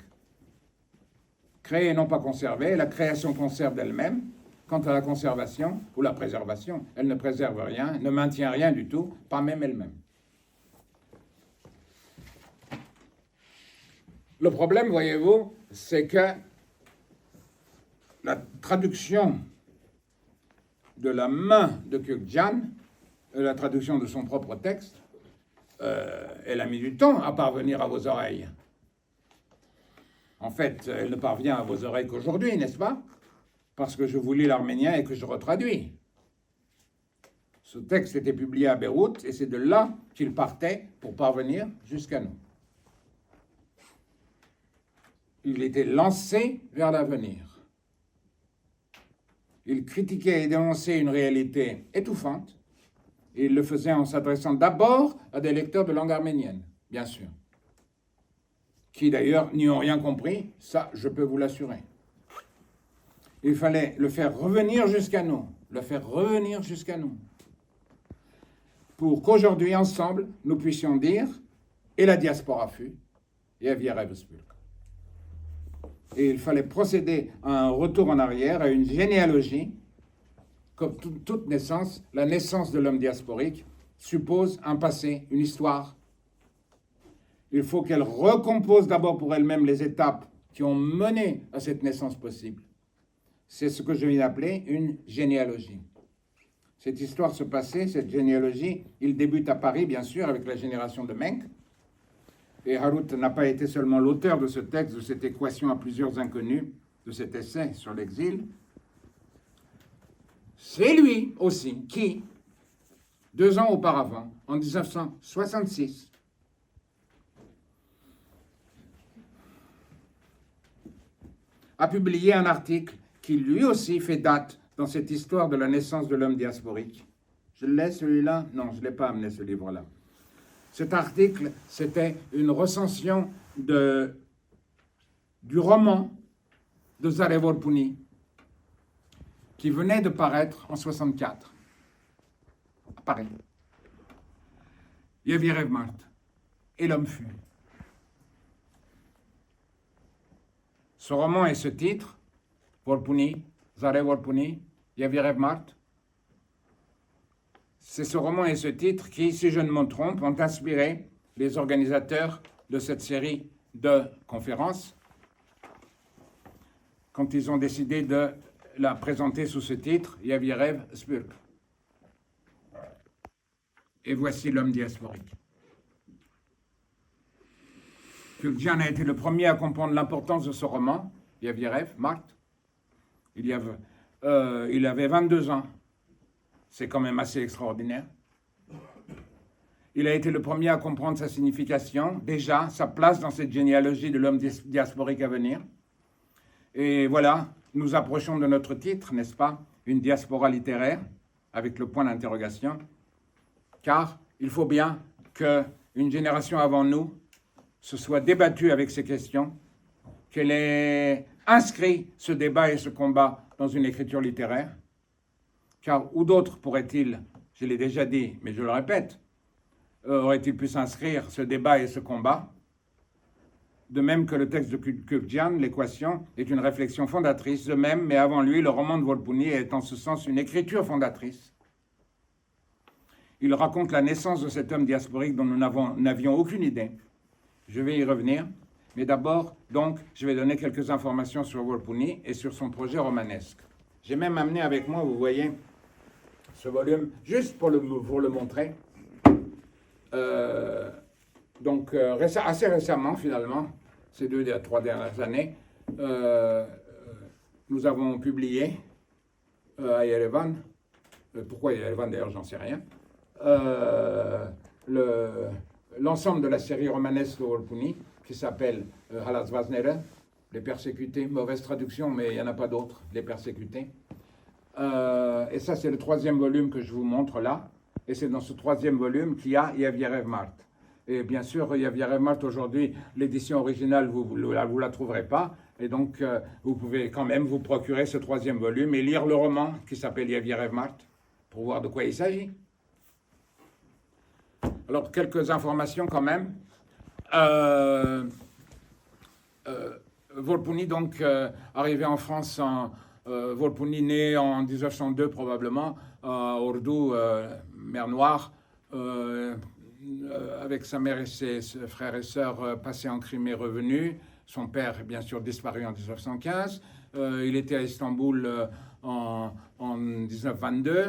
Créer et non pas conserver, la création conserve d'elle-même. Quant à la conservation ou la préservation, elle ne préserve rien, ne maintient rien du tout, pas même elle-même. Le problème, voyez-vous, c'est que la traduction de la main de Kökcan, la traduction de son propre texte, elle a mis du temps à parvenir à vos oreilles. En fait, elle ne parvient à vos oreilles qu'aujourd'hui, n'est-ce pas? Parce que je vous lis l'arménien et que je retraduis. Ce texte était publié à Beyrouth et c'est de là qu'il partait pour parvenir jusqu'à nous. Il était lancé vers l'avenir. Il critiquait et dénonçait une réalité étouffante, et il le faisait en s'adressant d'abord à des lecteurs de langue arménienne, bien sûr, qui d'ailleurs n'y ont rien compris, ça je peux vous l'assurer. Il fallait le faire revenir jusqu'à nous, pour qu'aujourd'hui, ensemble, nous puissions dire « Et la diaspora fut, et Evia Revespulk ». Et il fallait procéder à un retour en arrière, à une généalogie. Comme toute naissance, la naissance de l'homme diasporique suppose un passé, une histoire. Il faut qu'elle recompose d'abord pour elle-même les étapes qui ont mené à cette naissance possible. C'est ce que je viens d'appeler une généalogie. Cette histoire, ce passé, cette généalogie, il débute à Paris, bien sûr, avec la génération de Menk. Et Harut n'a pas été seulement l'auteur de ce texte, de cette équation à plusieurs inconnus, de cet essai sur l'exil. C'est lui aussi qui, 2 ans auparavant, en 1966, a publié un article qui lui aussi fait date dans cette histoire de la naissance de l'homme diasporique. Je le laisse celui-là? Non, je ne l'ai pas amené ce livre-là. Cet article, c'était une recension du roman de Zare Vorpuni, qui venait de paraître en 1964, à Paris. Yavirev Mart, et l'homme fut. Ce roman et ce titre, Vorpuni, Zare Vorpuni, Yavirev Mart, c'est ce roman et ce titre qui, si je ne me trompe, ont inspiré les organisateurs de cette série de conférences quand ils ont décidé de la présenter sous ce titre, Yavirev Spurk. Et voici l'homme diasporique. Kuljian a été le premier à comprendre l'importance de ce roman, Yavirev Mart. Il avait 22 ans. C'est quand même assez extraordinaire. Il a été le premier à comprendre sa signification, déjà, sa place dans cette généalogie de l'homme diasporique à venir. Et voilà, nous approchons de notre titre, n'est-ce pas? Une diaspora littéraire, avec le point d'interrogation. Car il faut bien qu'une génération avant nous se soit débattue avec ces questions, qu'elle ait inscrit ce débat et ce combat dans une écriture littéraire. Car où d'autres pourraient-ils, je l'ai déjà dit, mais je le répète, aurait-il pu s'inscrire ce débat et ce combat? De même que le texte de Kuljian, l'équation, est une réflexion fondatrice. De même, mais avant lui, le roman de Vorpuni est en ce sens une écriture fondatrice. Il raconte la naissance de cet homme diasporique dont nous n'avions aucune idée. Je vais y revenir, mais d'abord, donc, je vais donner quelques informations sur Vorpuni et sur son projet romanesque. J'ai même amené avec moi, vous voyez, ce volume, juste pour le montrer. Assez récemment, finalement, ces 3 dernières années, nous avons publié à Yerevan, pourquoi Yerevan d'ailleurs, j'en sais rien, l'ensemble de la série romanesque de Vorpuni, qui s'appelle Halazvaznere, les persécutés, mauvaise traduction, mais il n'y en a pas d'autre, les persécutés. Et ça, c'est le 3e volume que je vous montre là. Et c'est dans ce 3e volume qu'il y a Yavirev Mart. Et bien sûr, Yavirev Mart, aujourd'hui, l'édition originale, vous la trouverez pas. Et donc, vous pouvez quand même vous procurer ce 3e volume et lire le roman qui s'appelle Yavirev Mart pour voir de quoi il s'agit. Alors, quelques informations quand même. Vorpuni, donc, arrivé en France, Vorpuni né en 1902 probablement, à Ordu, mer Noire, avec sa mère et ses frères et sœurs passés en Crimée revenus. Son père, bien sûr, disparu en 1915. Il était à Istanbul en 1922,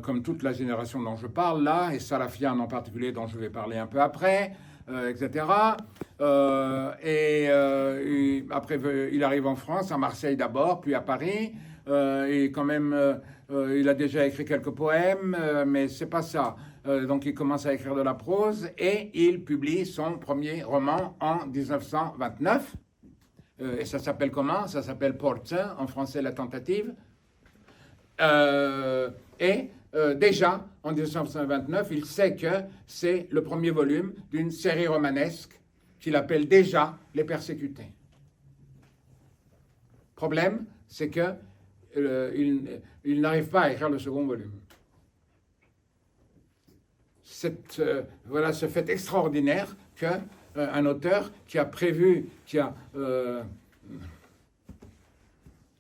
comme toute la génération dont je parle là, et Salafian en particulier, dont je vais parler un peu après, etc. Après, il arrive en France, à Marseille d'abord, puis à Paris. Et quand même, il a déjà écrit quelques poèmes, mais c'est pas ça. Donc il commence à écrire de la prose et il publie son premier roman en 1929. Et ça s'appelle comment? Ça s'appelle Portin, en français La Tentative. Déjà, en 1929, il sait que c'est le premier volume d'une série romanesque qu'il appelle déjà Les Persécutés. Problème, c'est que il n'arrive pas à écrire le second volume. Voilà ce fait extraordinaire qu'un auteur qui a prévu, qui a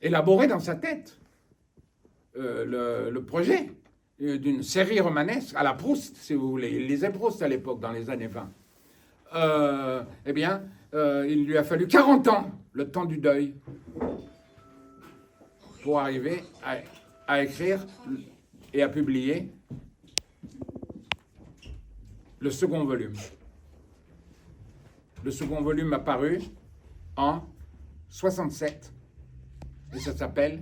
élaboré dans sa tête le projet d'une série romanesque à la Proust, si vous voulez. Il lisait Proust à l'époque, dans les années 20. Il lui a fallu 40 ans, le temps du deuil, pour arriver à écrire et à publier le second volume. Le second volume a paru en 67 et ça s'appelle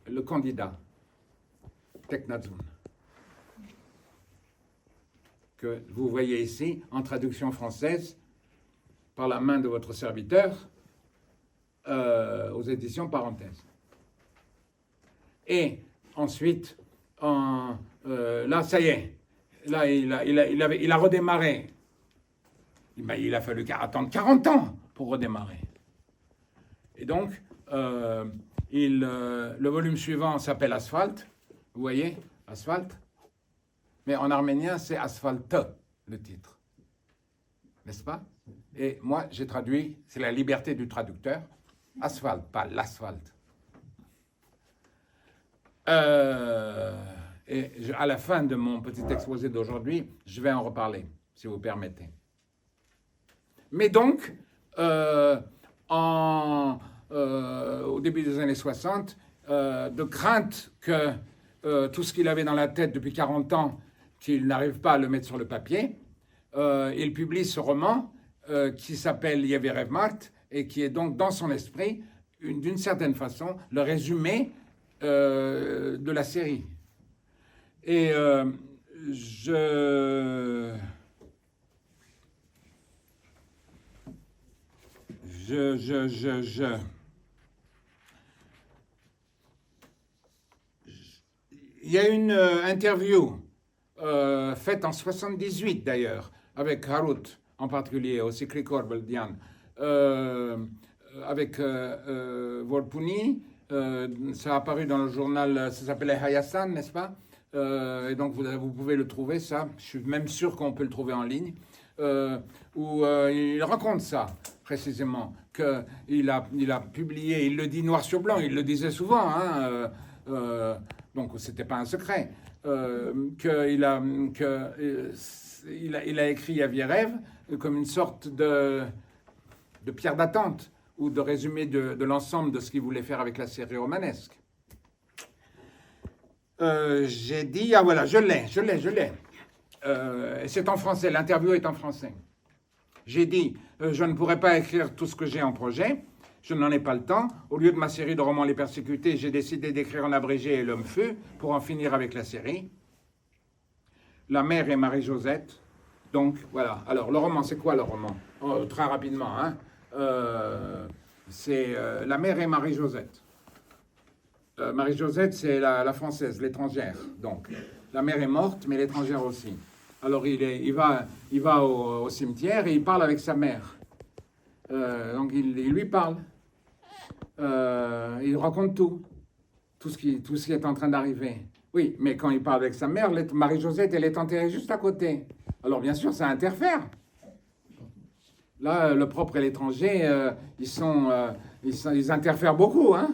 Le Candidat, Teknazun. que vous voyez ici, en traduction française, par la main de votre serviteur, aux éditions Parenthèses. Et ensuite, là, ça y est, là, il a redémarré. Il a fallu attendre 40 ans pour redémarrer. Et donc, le volume suivant s'appelle Asphalte. Vous voyez, Asphalte. Mais en arménien, c'est Asphalte, le titre. N'est-ce pas? Et moi, j'ai traduit, c'est la liberté du traducteur, Asphalte, pas l'asphalte. Et à la fin de mon petit exposé d'aujourd'hui, je vais en reparler, si vous permettez. Mais donc, au début des années 60, de crainte que tout ce qu'il avait dans la tête depuis 40 ans, qu'il n'arrive pas à le mettre sur le papier, il publie ce roman qui s'appelle Yeverev Mart et qui est donc dans son esprit, d'une certaine façon, le résumé de la série. Et il y a une interview faite en 78 d'ailleurs, avec Harut en particulier, aussi Krikor Beldian, avec Volpuni. Ça a apparu dans le journal, ça s'appelait Hayassan, n'est-ce pas? Et donc vous pouvez le trouver, ça. Je suis même sûr qu'on peut le trouver en ligne. Où il raconte ça, précisément, qu'il a publié, il le dit noir sur blanc, il le disait souvent, hein, donc c'était pas un secret, qu'il a écrit Yevierev comme une sorte de pierre d'attente ou de résumé de l'ensemble de ce qu'il voulait faire avec la série romanesque. J'ai dit, ah voilà, je l'ai. C'est en français, l'interview est en français. J'ai dit, je ne pourrais pas écrire tout ce que j'ai en projet, je n'en ai pas le temps. Au lieu de ma série de romans Les Persécutés, j'ai décidé d'écrire en abrégé Et l'homme fut, pour en finir avec la série. La mère et Marie-Josette. Donc, voilà. Alors, le roman, c'est quoi le roman? Très rapidement, hein. C'est La mère et Marie-Josette. Marie-Josette, c'est la française, l'étrangère. Donc, la mère est morte, mais l'étrangère aussi. Alors, il va au cimetière et il parle avec sa mère. Donc, il lui parle. Il raconte tout ce qui est en train d'arriver. Oui, mais quand il parle avec sa mère, Marie-Josette, elle est enterrée juste à côté. Alors, bien sûr, ça interfère. Là, le propre et l'étranger, ils interfèrent beaucoup, hein.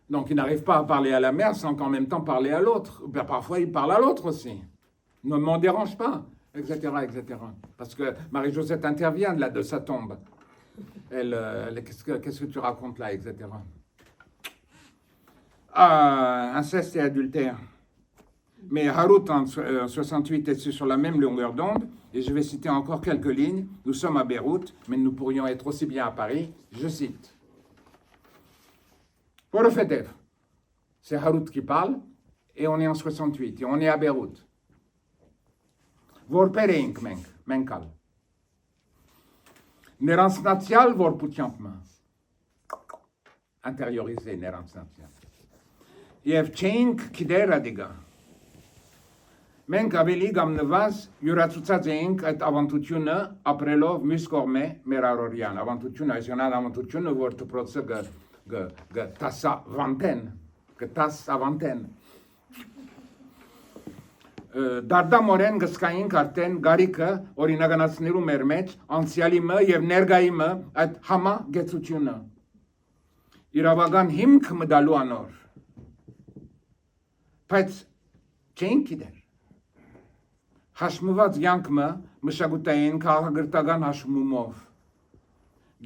Donc, ils n'arrivent pas à parler à la mère sans qu'en même temps parler à l'autre. Parfois, ils parlent à l'autre aussi. Ne m'en dérange pas, etc., etc. Parce que Marie-Josette intervient de sa tombe. Qu'est-ce que tu racontes là, etc. Inceste et adultère. Mais Harut, en 68, est sur la même longueur d'onde. Et je vais citer encore quelques lignes. Nous sommes à Beyrouth, mais nous pourrions être aussi bien à Paris. Je cite. Pour le fait d'être, c'est Harut qui parle, et on est en 68, et on est à Beyrouth. Vorperink menkal. Nerantsnatial vorputiampma. Intériorisé, nerantsnatial. Yevchenk kidera diga. Մենք ավելի կամ նվազ յուրացուցած էինք այդ ավանդությունը ապրելով մյուս կողմը մեր առօրյան ավանդությունը այսինքն ավանդությունը որ դպրոցը գտասավանտեն դարդամորեն գսկային արդեն գարիկը օրինականացնելու մեր մեջ անցյալիմը եւ ներկայիմը այդ համա գեցությունը իրավական հիմք մտալու անոր բայց չենք գիտեր Հաշմված յանքը մշակութային քաղաքագրական հաշմումով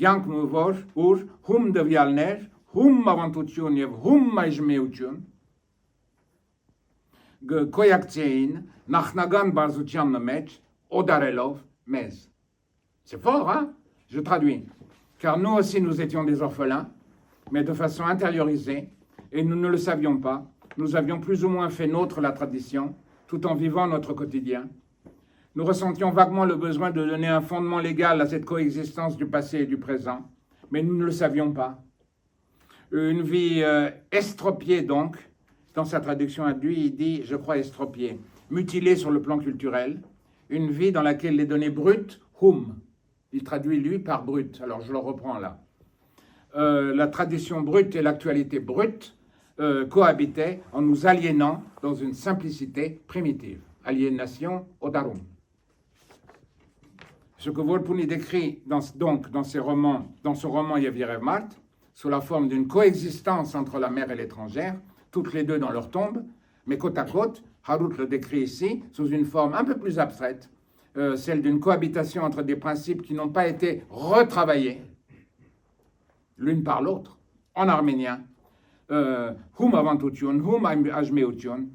յանքը որ հում դվյալներ, հում ավանդություն եւ հում մայժմեություն գոյակցեին նախնական բարձության մեջ օդարելով մեզ. C'est fort, hein? Je traduis. Car nous aussi nous étions des orphelins, mais de façon intériorisée, et nous ne le savions pas. Nous avions plus ou moins fait nôtre la tradition, tout en vivant notre quotidien. Nous ressentions vaguement le besoin de donner un fondement légal à cette coexistence du passé et du présent, mais nous ne le savions pas. Une vie estropiée donc, dans sa traduction à lui, il dit, je crois estropiée, mutilée sur le plan culturel, une vie dans laquelle les données brutes, il traduit lui par brut, alors je le reprends là. La tradition brute et l'actualité brute cohabitaient en nous aliénant dans une simplicité primitive. Aliénation odarum. Ce que Volpuni décrit dans ce roman Yavirev Mart, sous la forme d'une coexistence entre la mère et l'étrangère, toutes les deux dans leur tombe, mais côte à côte, Harut le décrit ici sous une forme un peu plus abstraite, celle d'une cohabitation entre des principes qui n'ont pas été retravaillés l'une par l'autre, en arménien. Hum avantutiun, hum ajmeutiun,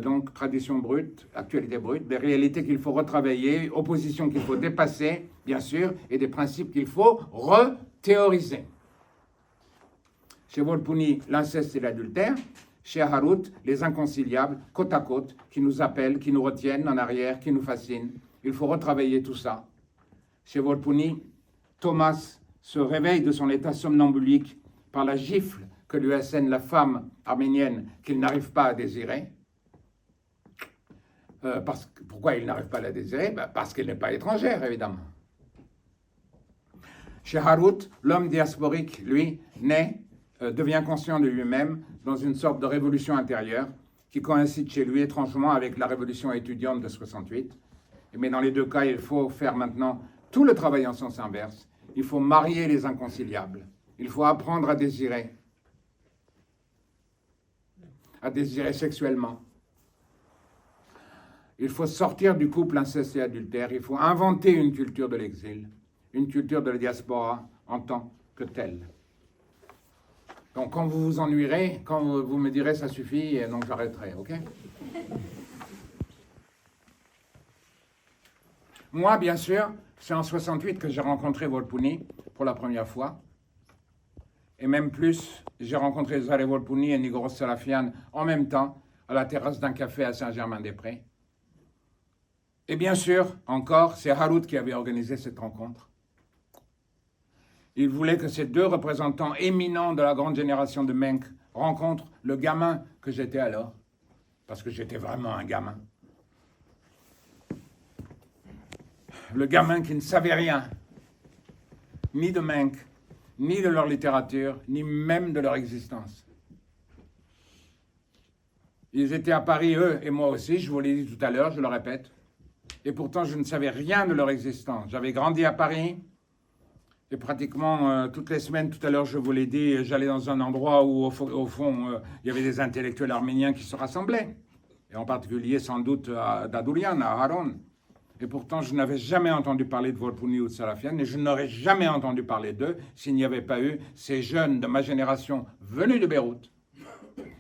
donc tradition brute, actualité brute, des réalités qu'il faut retravailler, oppositions qu'il faut dépasser, bien sûr, et des principes qu'il faut rethéoriser. Chez Volpuni, l'inceste et l'adultère. Chez Harut, les inconciliables, côte à côte, qui nous appellent, qui nous retiennent en arrière, qui nous fascinent. Il faut retravailler tout ça. Chez Volpuni, Thomas se réveille de son état somnambulique par la gifle que lui assène la femme arménienne qu'il n'arrive pas à désirer. Pourquoi il n'arrive pas à la désirer? Parce qu'elle n'est pas étrangère, évidemment. Chez Harut, l'homme diasporique, lui, devient conscient de lui-même dans une sorte de révolution intérieure qui coïncide chez lui étrangement avec la révolution étudiante de 68. Mais dans les deux cas, il faut faire maintenant tout le travail en sens inverse. Il faut marier les inconciliables. Il faut apprendre à désirer sexuellement. Il faut sortir du couple inceste et adultère. Il faut inventer une culture de l'exil, une culture de la diaspora en tant que telle. Donc quand vous vous ennuierez, quand vous me direz ça suffit, et donc j'arrêterai, ok? Moi, bien sûr, c'est en 68 que j'ai rencontré Volpuni pour la première fois. Et même plus, j'ai rencontré Zare Volpuni et Nigoros Salafian en même temps, à la terrasse d'un café à Saint-Germain-des-Prés. Et bien sûr, encore, c'est Harut qui avait organisé cette rencontre. Il voulait que ces deux représentants éminents de la grande génération de Menk rencontrent le gamin que j'étais alors, parce que j'étais vraiment un gamin. Le gamin qui ne savait rien, ni de Menk, ni de leur littérature, ni même de leur existence. Ils étaient à Paris, eux, et moi aussi, je vous l'ai dit tout à l'heure, je le répète. Et pourtant, je ne savais rien de leur existence. J'avais grandi à Paris, et pratiquement toutes les semaines, tout à l'heure, je vous l'ai dit, j'allais dans un endroit où, au fond, il y avait des intellectuels arméniens qui se rassemblaient. Et en particulier, sans doute, à Dadoulian, à Haron. Et pourtant, je n'avais jamais entendu parler de Volpuni ou de Salafian, et je n'aurais jamais entendu parler d'eux s'il n'y avait pas eu ces jeunes de ma génération venus de Beyrouth,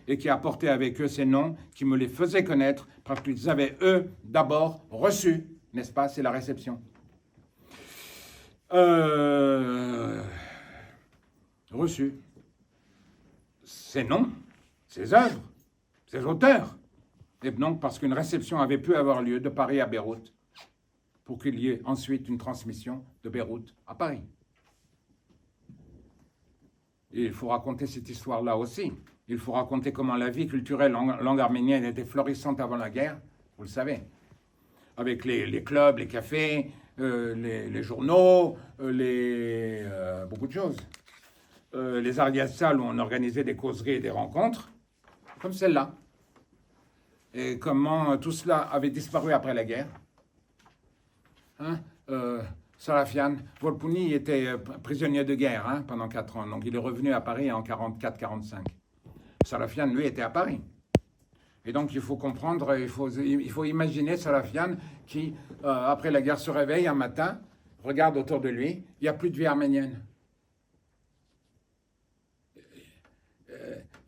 et qui apportaient avec eux ces noms, qui me les faisaient connaître, parce qu'ils avaient, eux, d'abord reçu, n'est-ce pas, c'est la réception. Reçu ces noms, ces œuvres, ces auteurs. Et donc, parce qu'une réception avait pu avoir lieu de Paris à Beyrouth, pour qu'il y ait ensuite une transmission de Beyrouth à Paris. Et il faut raconter cette histoire-là aussi. Il faut raconter comment la vie culturelle en langue arménienne était florissante avant la guerre, vous le savez, avec les clubs, les cafés, les journaux, beaucoup de choses. Les Ardiassal où on organisait des causeries et des rencontres, comme celle-là. Et comment tout cela avait disparu après la guerre. Salafian, Volpuni était prisonnier de guerre pendant 4 ans, donc il est revenu à Paris en 44-45. Salafian, lui, était à Paris. Et donc il faut comprendre, il faut imaginer Salafian qui, après la guerre, se réveille un matin, regarde autour de lui, il n'y a plus de vie arménienne.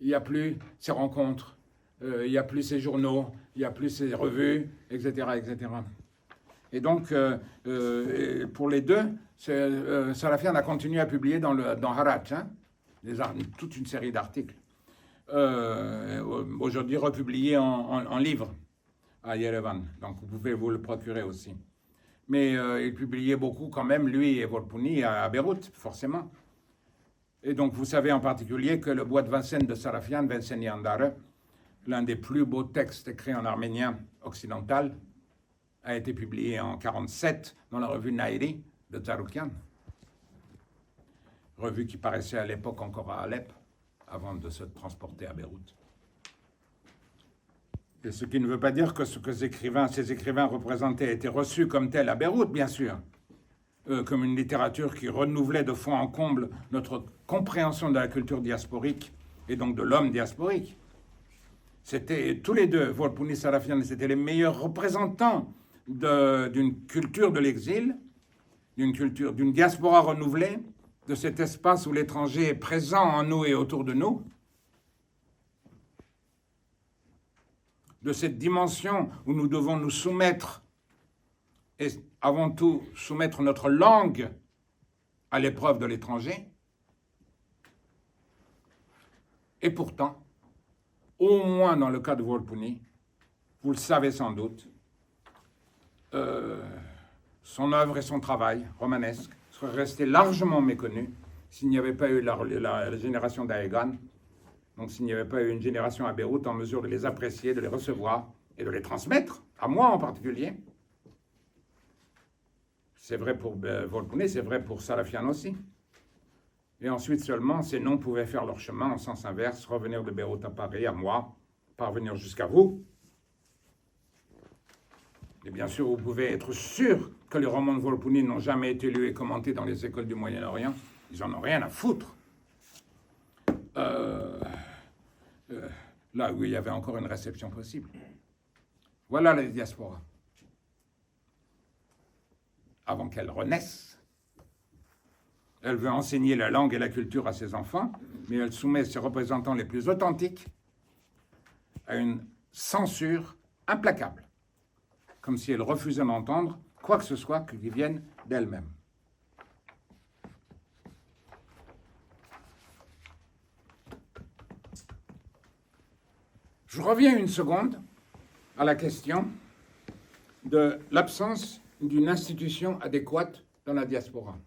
Il n'y a plus ces rencontres, il n'y a plus ces journaux, il n'y a plus ces revues, etc., etc. Et donc, pour les deux, Salafian a continué à publier dans Harach, toute une série d'articles, aujourd'hui republiés en livres, à Yerevan. Donc vous pouvez vous le procurer aussi. Mais il publiait beaucoup quand même, lui et Volpuni, à Beyrouth, forcément. Et donc vous savez en particulier que le Bois de Vincennes de Sarafian, Vincennes Yandare, l'un des plus beaux textes écrits en arménien occidental, a été publié en 1947 dans la revue Nairi de Tsaroukian, revue qui paraissait à l'époque encore à Alep, avant de se transporter à Beyrouth. Et ce qui ne veut pas dire que ce que ces écrivains représentaient était reçu comme tel à Beyrouth, bien sûr, comme une littérature qui renouvelait de fond en comble notre compréhension de la culture diasporique et donc de l'homme diasporique. C'était tous les deux, Volpuni et Sarafian, c'était les meilleurs représentants d'une culture de l'exil, d'une diaspora renouvelée, de cet espace où l'étranger est présent en nous et autour de nous, de cette dimension où nous devons nous soumettre, et avant tout soumettre notre langue à l'épreuve de l'étranger. Et pourtant, au moins dans le cas de Volpuni, vous le savez sans doute, son œuvre et son travail romanesque seraient restés largement méconnus s'il n'y avait pas eu la génération d'Aegan, donc s'il n'y avait pas eu une génération à Beyrouth en mesure de les apprécier, de les recevoir et de les transmettre, à moi en particulier. C'est vrai pour Volpuni, c'est vrai pour Sarafian aussi. Et ensuite seulement, ces noms pouvaient faire leur chemin en sens inverse, revenir de Beyrouth à Paris, à moi, parvenir jusqu'à vous. Et bien sûr, vous pouvez être sûr que les romans de Volpuni n'ont jamais été lus et commentés dans les écoles du Moyen-Orient. Ils n'en ont rien à foutre. Là où il y avait encore une réception possible. Voilà la diaspora. Avant qu'elle renaisse, elle veut enseigner la langue et la culture à ses enfants, mais elle soumet ses représentants les plus authentiques à une censure implacable, comme si elle refusait d'entendre quoi que ce soit qui vienne d'elle-même. Je reviens une seconde à la question de l'absence d'une institution adéquate dans la diaspora.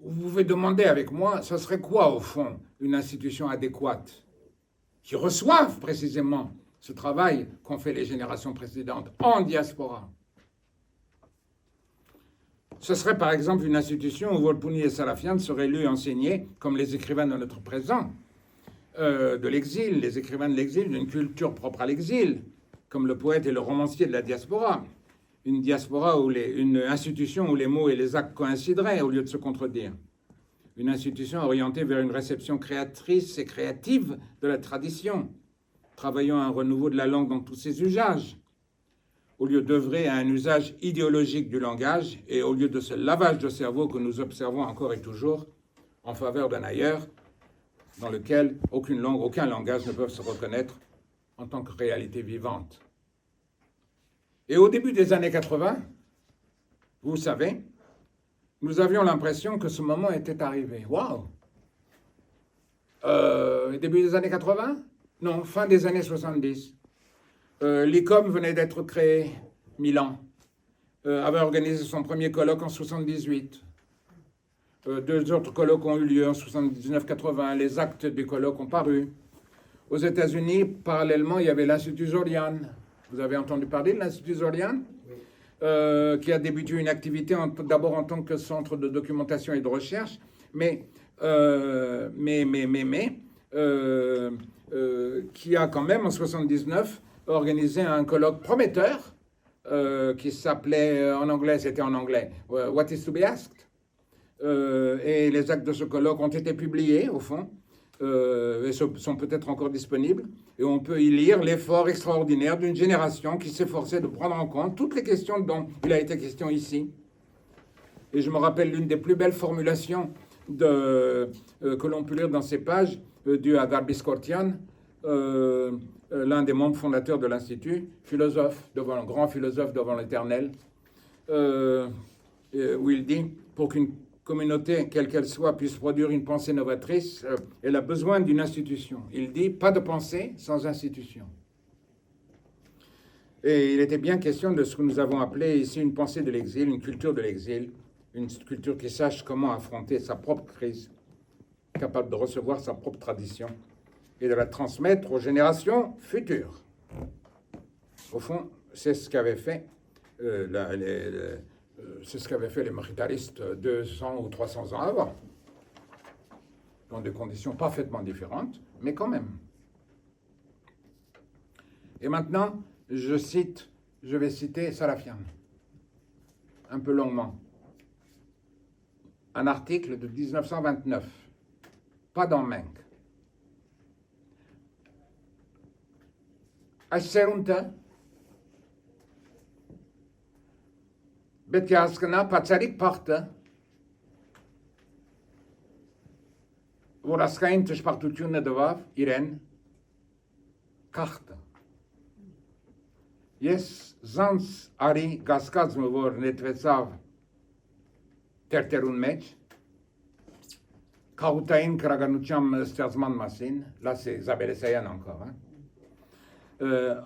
Vous pouvez demander avec moi, ce serait quoi au fond une institution adéquate qui reçoive précisément ce travail qu'ont fait les générations précédentes en diaspora? Ce serait par exemple une institution où Volpuni et Sarafian seraient lus et enseignés comme les écrivains de notre présent, de l'exil, les écrivains de l'exil, d'une culture propre à l'exil, comme le poète et le romancier de la diaspora. Une diaspora, une institution où les mots et les actes coïncideraient au lieu de se contredire. Une institution orientée vers une réception créatrice et créative de la tradition, travaillant à un renouveau de la langue dans tous ses usages, au lieu d'œuvrer à un usage idéologique du langage et au lieu de ce lavage de cerveau que nous observons encore et toujours en faveur d'un ailleurs dans lequel aucune langue, aucun langage ne peut se reconnaître en tant que réalité vivante. Et au début des années 80, vous savez, nous avions l'impression que ce moment était arrivé. Waouh! Début des années 80? Non, fin des années 70. L'ICOM venait d'être créé, Milan, avait organisé son premier colloque en 78. Deux autres colloques ont eu lieu en 79-80. Les actes des colloques ont paru. Aux États-Unis, parallèlement, il y avait l'Institut Zorian. Vous avez entendu parler de l'Institut Zorian? Qui a débuté une activité d'abord en tant que centre de documentation et de recherche, mais qui a quand même en 79 organisé un colloque prometteur qui s'appelait en anglais, What is to be asked? Et les actes de ce colloque ont été publiés au fond et sont peut-être encore disponibles, et on peut y lire l'effort extraordinaire d'une génération qui s'efforçait de prendre en compte toutes les questions dont il a été question ici. Et je me rappelle l'une des plus belles formulations que l'on peut lire dans ces pages, due à Garbis Kortian, l'un des membres fondateurs de l'Institut, grand philosophe devant l'Éternel, où il dit, pour qu'une communauté, quelle qu'elle soit, puisse produire une pensée novatrice, elle a besoin d'une institution. Il dit, pas de pensée sans institution. Et il était bien question de ce que nous avons appelé ici une pensée de l'exil, une culture de l'exil, une culture qui sache comment affronter sa propre crise, capable de recevoir sa propre tradition et de la transmettre aux générations futures. Au fond, c'est ce qu'avaient fait c'est ce qu'avaient fait les militaristes 200 ou 300 ans avant, dans des conditions parfaitement différentes, mais quand même. Et maintenant, je vais citer Salafian, un peu longuement. Un article de 1929, pas dans Menk. Asherunta, Betyaskana, Patsarik Parta, Voraskain Teshpartutune Devav, Irène, Karta. Yes, Zans Ari Gaskazmevor Netvesav Terterun Mech, Kautaïn Kraganucham Sterzman Massin, là c'est Isabelle Sayan encore.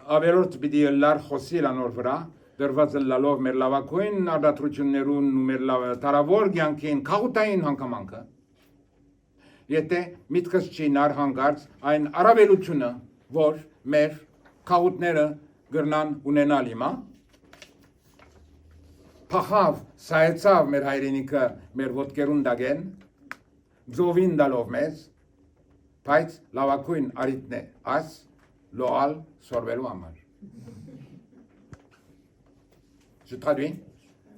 Averort Bidiellar Hosi la Norvra, Dervazel la Lov Merlavakuin, Adatruchunnerun Merla Taravor Giankin, Kautaïn Hankamanka. Yete Mitkaschinar Hangards, ein Araveluchuna, Vor, Mer, Kautnere, Gernan Unenalima. Pahav, Saetsav Mer Hayrenika, Mer Votkerundagen, Zovin Dalovmez, Paitz, Lavakuin Aritne, As, Loal, Sorvelu Amar. Je traduis.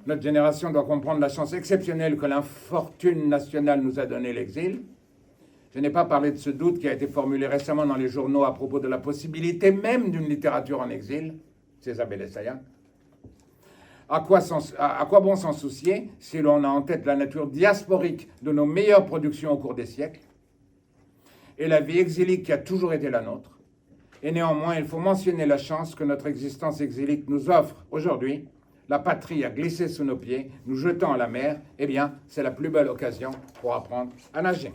Notre génération doit comprendre la chance exceptionnelle que l'infortune nationale nous a donné l'exil. Je n'ai pas parlé de ce doute qui a été formulé récemment dans les journaux à propos de la possibilité même d'une littérature en exil, c'est Isabelle Sayan. À quoi bon s'en soucier si l'on a en tête la nature diasporique de nos meilleures productions au cours des siècles et la vie exilique qui a toujours été la nôtre. Et néanmoins, il faut mentionner la chance que notre existence exilique nous offre aujourd'hui. La patrie a glissé sous nos pieds, nous jetant à la mer. Eh bien, c'est la plus belle occasion pour apprendre à nager.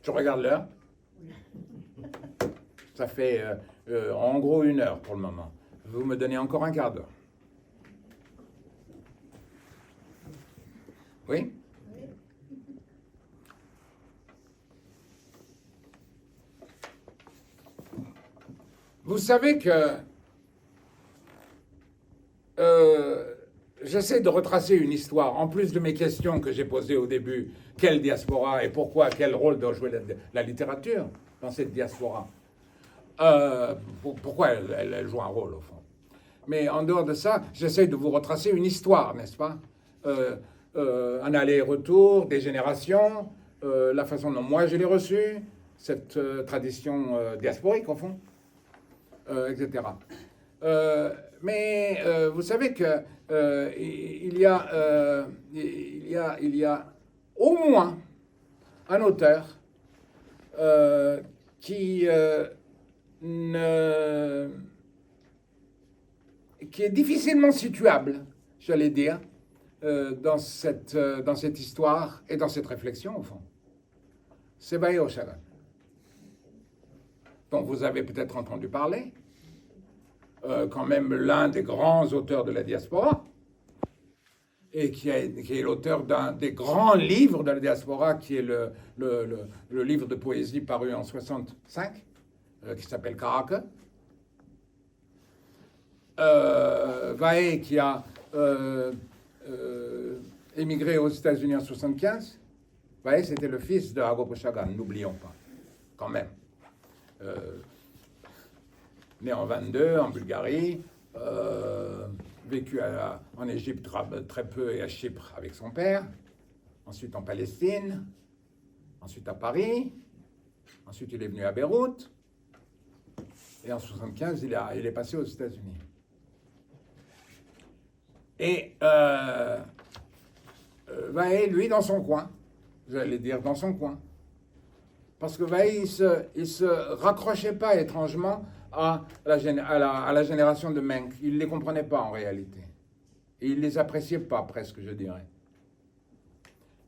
Je regarde l'heure. Ça fait en gros 1 heure pour le moment. Vous me donnez encore un quart d'heure. Oui? Vous savez que j'essaie de retracer une histoire, en plus de mes questions que j'ai posées au début. Quelle diaspora et pourquoi, quel rôle doit jouer la littérature dans cette diaspora? Pourquoi elle joue un rôle, au fond? Mais en dehors de ça, j'essaie de vous retracer une histoire, n'est-ce pas? Un aller-retour, des générations, la façon dont moi je l'ai reçue, cette tradition diasporique, au fond, etc. Mais vous savez que il y a au moins un auteur qui est difficilement situable, j'allais dire, dans cette histoire et dans cette réflexion, au fond. C'est Bayo Shagan, dont vous avez peut-être entendu parler, quand même l'un des grands auteurs de la diaspora, et qui est l'auteur d'un des grands livres de la diaspora, qui est le livre de poésie paru en 65, qui s'appelle Karaka. Vae, qui a émigré aux États-Unis en 75. Vae, c'était le fils de Agop Shagan, n'oublions pas, quand même. Né en 22, en Bulgarie, vécu en Égypte très peu et à Chypre avec son père, ensuite en Palestine, ensuite à Paris, ensuite il est venu à Beyrouth, et en 75, il est passé aux États-Unis. Et Vae, lui, dans son coin, j'allais dire dans son coin, Parce que vous voyez, il ne se raccrochait pas étrangement à la génération de Menck. Il ne les comprenait pas en réalité. Et il ne les appréciait pas presque, je dirais.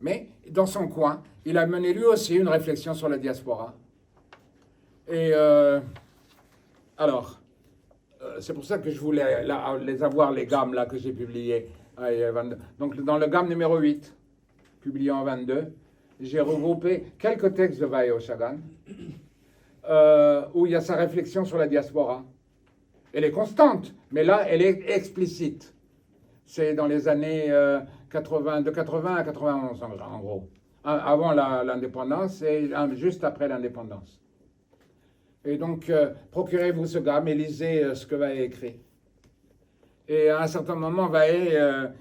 Mais dans son coin, il a mené lui aussi une réflexion sur la diaspora. Et alors, c'est pour ça que je voulais les avoir, les gammes là, que j'ai publiées. Donc dans le gamme numéro 8, publié en 22, j'ai regroupé quelques textes de Vahe Oshagan, où il y a sa réflexion sur la diaspora. Elle est constante, mais là, elle est explicite. C'est dans les années de 80 à 91, en gros. Avant l'indépendance et juste après l'indépendance. Et donc, procurez-vous ce gamme et lisez ce que Vahe écrit. Et à un certain moment, Vahe,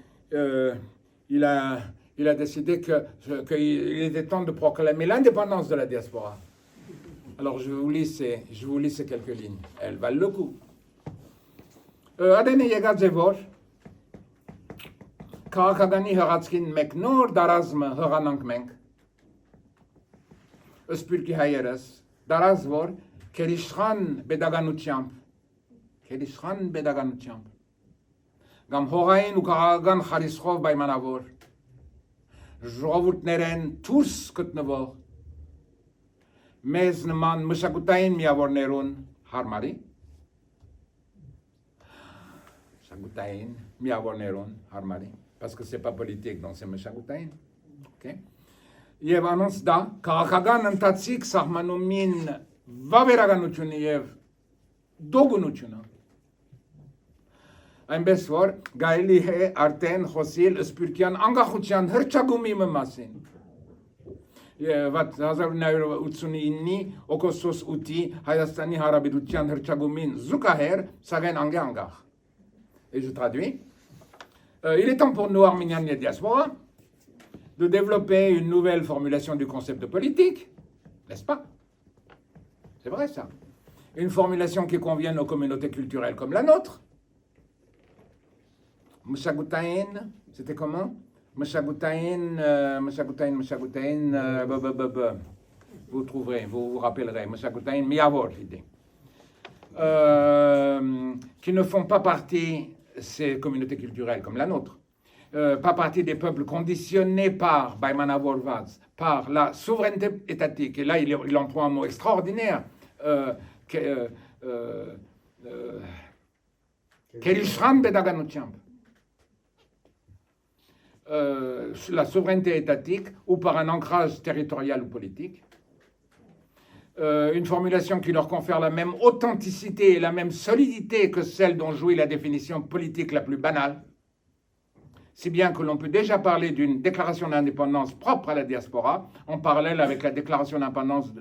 il a décidé qu'il était temps de proclamer l'indépendance de la diaspora. Alors, je vous lis ces quelques lignes. Elles valent le coup. Adene Yegadzevor, Karakagani Heratskin Meknor Darazm Heranank Menk, Espurki Hayeres, Darazvor, Kerishran Bedaganutiamp, Gam Horain ou Karagan Khariskov Baymanavor, Jrovut Neren tous Kutnevor, Mezneman Mushakutain Miavor Nerun, Harmari. Mushakutain Miavor Nerun, Harmari. Parce que ce n'est pas politique, donc c'est Mushakutain. Ok? Yev annonce da, Karakagan Antatsik Sahmanumin Vaveraganutuniev Dogunutuna. Ein besvor, Gailihe Arten Hosil Spurkian Angachuchian Herchagumi Masin. Vat Hazarnair Utsuni inni, Okosos Uti, Hayastani Harabiduchian Herchagumin Zukaher, Sagen Angangach. Et je traduis. Il est temps pour nous, Arméniens et diaspora, de développer une nouvelle formulation du concept de politique, n'est-ce pas? C'est vrai ça. Une formulation qui convienne aux communautés culturelles comme la nôtre. Mushagutain, c'était comment? Mushagutain, vous trouverez, vous vous rappellerez. Mushagutain, Miavor, l'idée. Qui ne font pas partie, ces communautés culturelles comme la nôtre, pas partie des peuples conditionnés par Baymanavor Vaz, par la souveraineté étatique. Et là, il emploie un mot extraordinaire. Kerishran Bedaganutiamp. La souveraineté étatique ou par un ancrage territorial ou politique. Une formulation qui leur confère la même authenticité et la même solidité que celle dont jouit la définition politique la plus banale, si bien que l'on peut déjà parler d'une déclaration d'indépendance propre à la diaspora, en parallèle avec la déclaration d'indépendance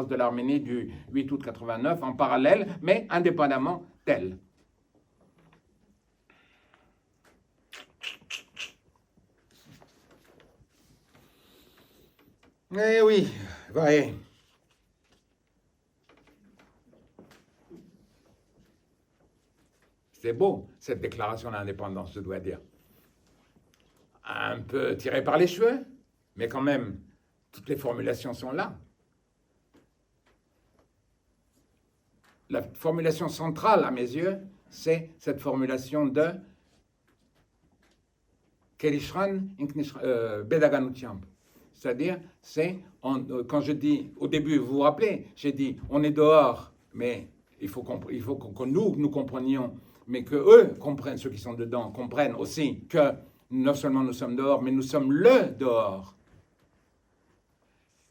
de l'Arménie du 8 août 89, en parallèle, mais indépendamment d'elle. Eh oui, voyez. C'est beau, cette déclaration d'indépendance, je dois dire. Un peu tiré par les cheveux, mais quand même, toutes les formulations sont là. La formulation centrale, à mes yeux, c'est cette formulation de Kerishran Bedaganutiamp. C'est-à-dire, quand je dis, au début, vous vous rappelez, j'ai dit, on est dehors, mais il faut que nous comprenions, mais que eux comprennent, ceux qui sont dedans, comprennent aussi que non seulement nous sommes dehors, mais nous sommes le dehors.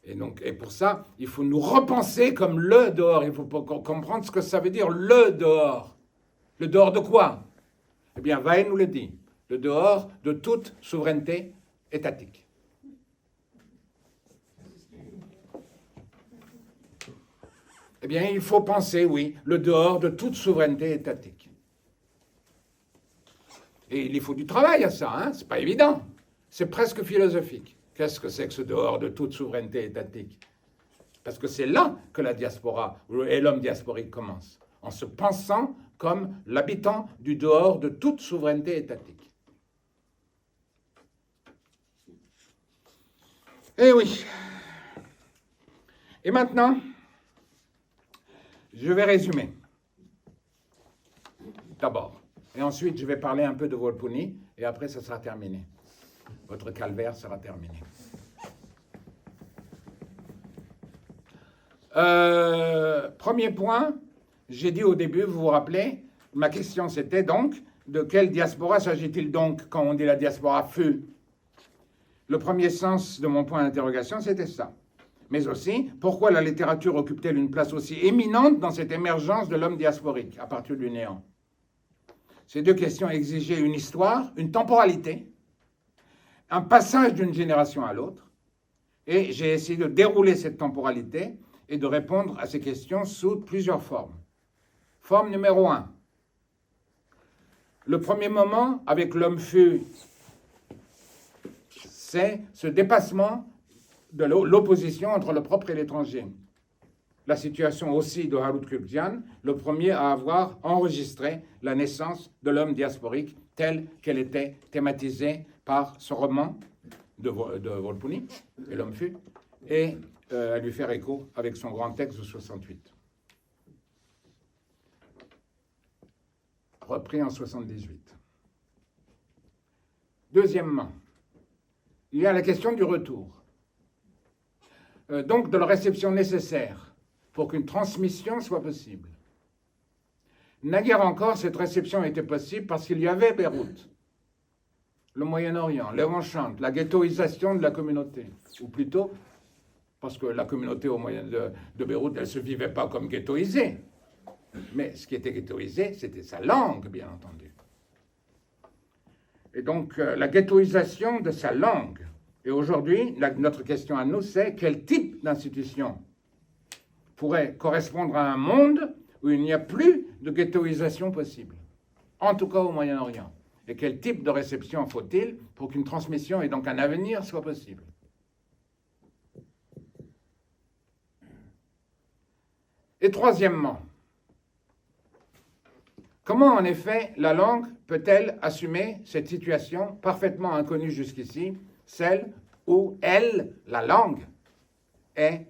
Et pour ça, il faut nous repenser comme le dehors. Il faut comprendre ce que ça veut dire, le dehors. Le dehors de quoi? Eh bien, Vahe nous le dit. Le dehors de toute souveraineté étatique. Eh bien, il faut penser, oui, le dehors de toute souveraineté étatique. Et il faut du travail à ça, hein? C'est pas évident. C'est presque philosophique. Qu'est-ce que c'est que ce dehors de toute souveraineté étatique? Parce que c'est là que la diaspora et l'homme diasporique commence, en se pensant comme l'habitant du dehors de toute souveraineté étatique. Eh oui. Et maintenant, je vais résumer. D'abord. Et ensuite, je vais parler un peu de Volponi, et après, ça sera terminé. Votre calvaire sera terminé. Premier point, j'ai dit au début, vous vous rappelez, ma question c'était donc, de quelle diaspora s'agit-il donc quand on dit la diaspora fut? Le premier sens de mon point d'interrogation, c'était ça. Mais aussi, pourquoi la littérature occupe-t-elle une place aussi éminente dans cette émergence de l'homme diasporique à partir du néant? Ces deux questions exigeaient une histoire, une temporalité, un passage d'une génération à l'autre, et j'ai essayé de dérouler cette temporalité et de répondre à ces questions sous plusieurs formes. Forme numéro 1. Le premier moment avec l'homme fut, c'est ce dépassement de l'opposition entre le propre et l'étranger. La situation aussi de Harut Kubzian, le premier à avoir enregistré la naissance de l'homme diasporique telle qu'elle était thématisée par ce roman de Volponi, et l'homme fut, et à lui faire écho avec son grand texte de 68. Repris en 78. Deuxièmement, il y a la question du retour. Donc de la réception nécessaire pour qu'une transmission soit possible. Naguère encore, cette réception était possible parce qu'il y avait Beyrouth, le Moyen-Orient, l'Evangile, la ghettoisation de la communauté, ou plutôt parce que la communauté au moyen de Beyrouth, elle ne se vivait pas comme ghettoisée. Mais ce qui était ghettoisé, c'était sa langue, bien entendu. Et donc, la ghettoisation de sa langue. Et aujourd'hui, notre question à nous, c'est quel type d'institution pourrait correspondre à un monde où il n'y a plus de ghettoisation possible, en tout cas au Moyen-Orient. Et quel type de réception faut-il pour qu'une transmission et donc un avenir soit possible? Et troisièmement, comment en effet la langue peut-elle assumer cette situation parfaitement inconnue jusqu'ici, celle où elle, la langue, est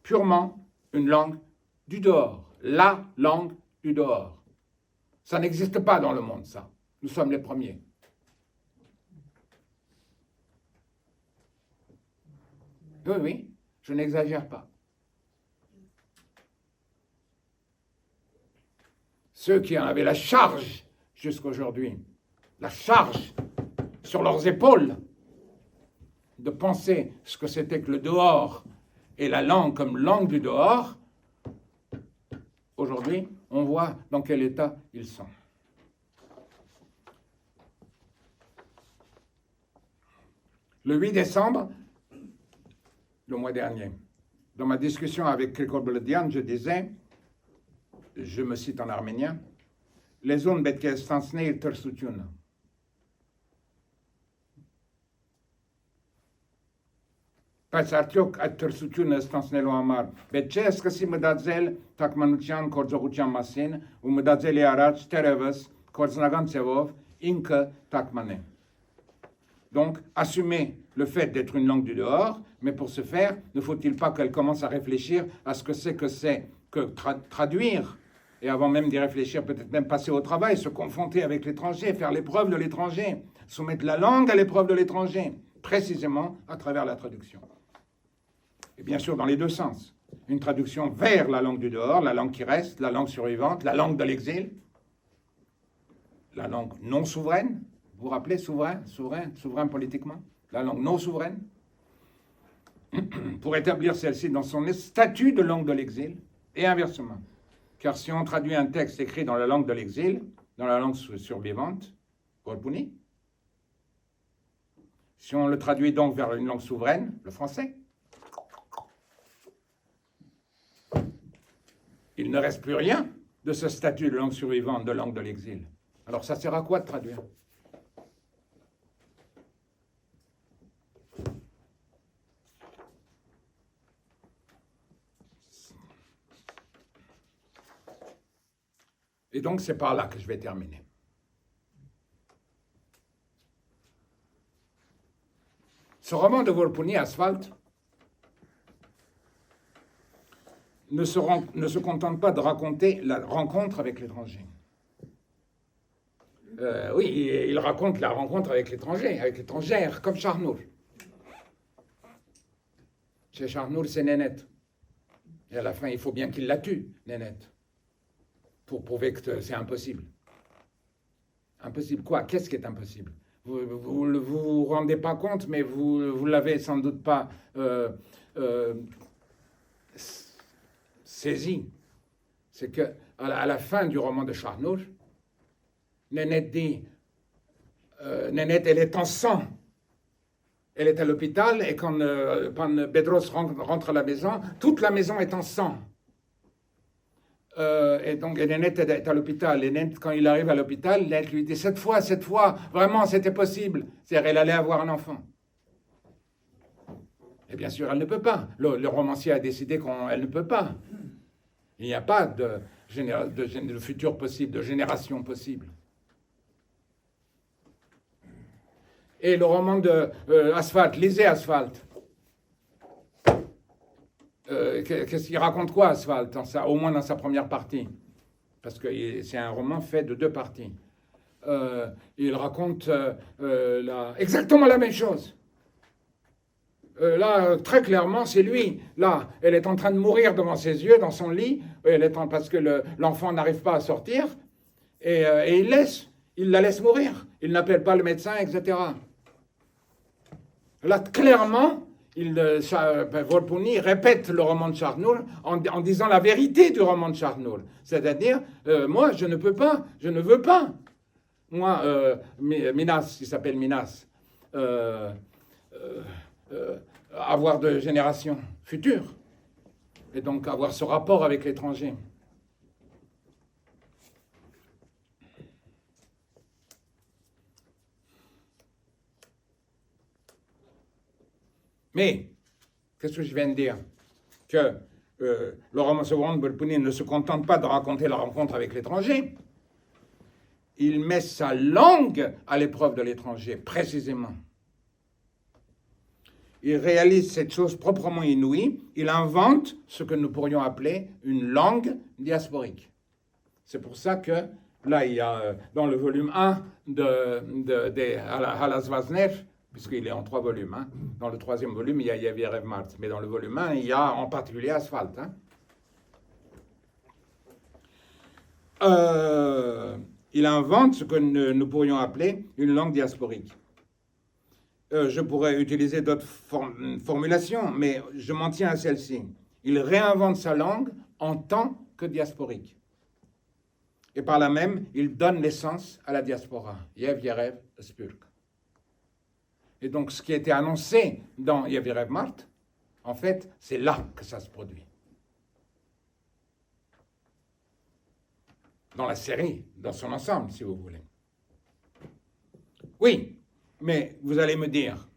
purement une langue du dehors, la langue du dehors. Ça n'existe pas dans le monde, ça. Nous sommes les premiers. Oui, oui, je n'exagère pas. Ceux qui en avaient la charge jusqu'aujourd'hui, la charge sur leurs épaules de penser ce que c'était que le dehors et la langue comme langue du dehors, aujourd'hui, on voit dans quel état ils sont. Le 8 décembre, le mois dernier, dans ma discussion avec Krikol Beledian, je disais, je me cite en arménien, les zones betke stansne il tersutun. Բայց արդյոք այդ թրսությունը ստանցնելու համար պետք չէ սկսի մտածել թարգմանության գործողության մասին ու մտածելի առաջ թերևս կորձնական ձևով ինքը թարգմանե. Donc, assumer le fait d'être une langue du dehors, mais pour ce faire, ne faut-il pas qu'elle commence à réfléchir à ce que c'est que traduire, et avant même d'y réfléchir, peut-être même passer au travail, se confronter avec l'étranger, faire l'épreuve de l'étranger, soumettre la langue à l'épreuve de l'étranger, précisément à travers la traduction. Et bien sûr, dans les deux sens. Une traduction vers la langue du dehors, la langue qui reste, la langue survivante, la langue de l'exil, la langue non souveraine. Vous vous rappelez, souverain politiquement, la langue non souveraine, pour établir celle-ci dans son statut de langue de l'exil, et inversement. Car si on traduit un texte écrit dans la langue de l'exil, dans la langue survivante, Volponi, si on le traduit donc vers une langue souveraine, le français, il ne reste plus rien de ce statut de langue survivante, de langue de l'exil. Alors ça sert à quoi de traduire? Et donc c'est par là que je vais terminer. Ce roman de Volponi, Asphalt, ne se contente pas de raconter la rencontre avec l'étranger. Oui, il raconte la rencontre avec l'étranger, avec l'étrangère, comme Charnour. Chez Charnour, c'est Nénette. Et à la fin, il faut bien qu'il la tue, Nénette, pour prouver que c'est impossible. Impossible quoi? Qu'est-ce qui est impossible? Vous ne vous rendez pas compte, mais vous l'avez sans doute pas saisi. C'est qu'à la fin du roman de Charnour, Nénette dit, Nénette, elle est en sang. Elle est à l'hôpital et quand Bedros rentre à la maison, toute la maison est en sang. Et donc Nénette est à l'hôpital. Et Nénette, quand il arrive à l'hôpital, Nénette lui dit, cette fois, vraiment, c'était possible. C'est-à-dire, elle allait avoir un enfant. Et bien sûr, elle ne peut pas. Le romancier a décidé qu'elle ne peut pas. Il n'y a pas de futur possible, de génération possible. Et le roman de Asphalt, lisez Asphalt. Qu'est-ce qu'il raconte quoi, Asphalt, au moins dans sa première partie? Parce que c'est un roman fait de 2 parties. Il raconte exactement la même chose. Là, très clairement, c'est lui. Là, elle est en train de mourir devant ses yeux, dans son lit, parce que l'enfant n'arrive pas à sortir, et il la laisse mourir. Il n'appelle pas le médecin, etc. Là, clairement, Volponi répète le roman de Charnour en disant la vérité du roman de Charnour. C'est-à-dire, moi, je ne peux pas, je ne veux pas. Moi, Minas, il s'appelle Minas, avoir de génération future, et donc avoir ce rapport avec l'étranger. Mais, qu'est-ce que je viens de dire? Que le roman de Volponi ne se contente pas de raconter la rencontre avec l'étranger, il met sa langue à l'épreuve de l'étranger, précisément. Il réalise cette chose proprement inouïe, il invente ce que nous pourrions appeler une langue diasporique. C'est pour ça que, là, il y a dans le volume 1 de Halas Vazner, puisqu'il est en 3 volumes. Hein. Dans le 3e volume, il y a Yevierev Mart. Mais dans le volume 1, il y a en particulier Asphalt. Hein. Il invente ce que nous pourrions appeler une langue diasporique. Je pourrais utiliser d'autres formulations, mais je m'en tiens à celle-ci. Il réinvente sa langue en tant que diasporique. Et par là même, il donne naissance à la diaspora. Yevierev Spurk. Et donc, ce qui a été annoncé dans Yevierev Mart, en fait, c'est là que ça se produit. Dans la série, dans son ensemble, si vous voulez. Oui, mais vous allez me dire,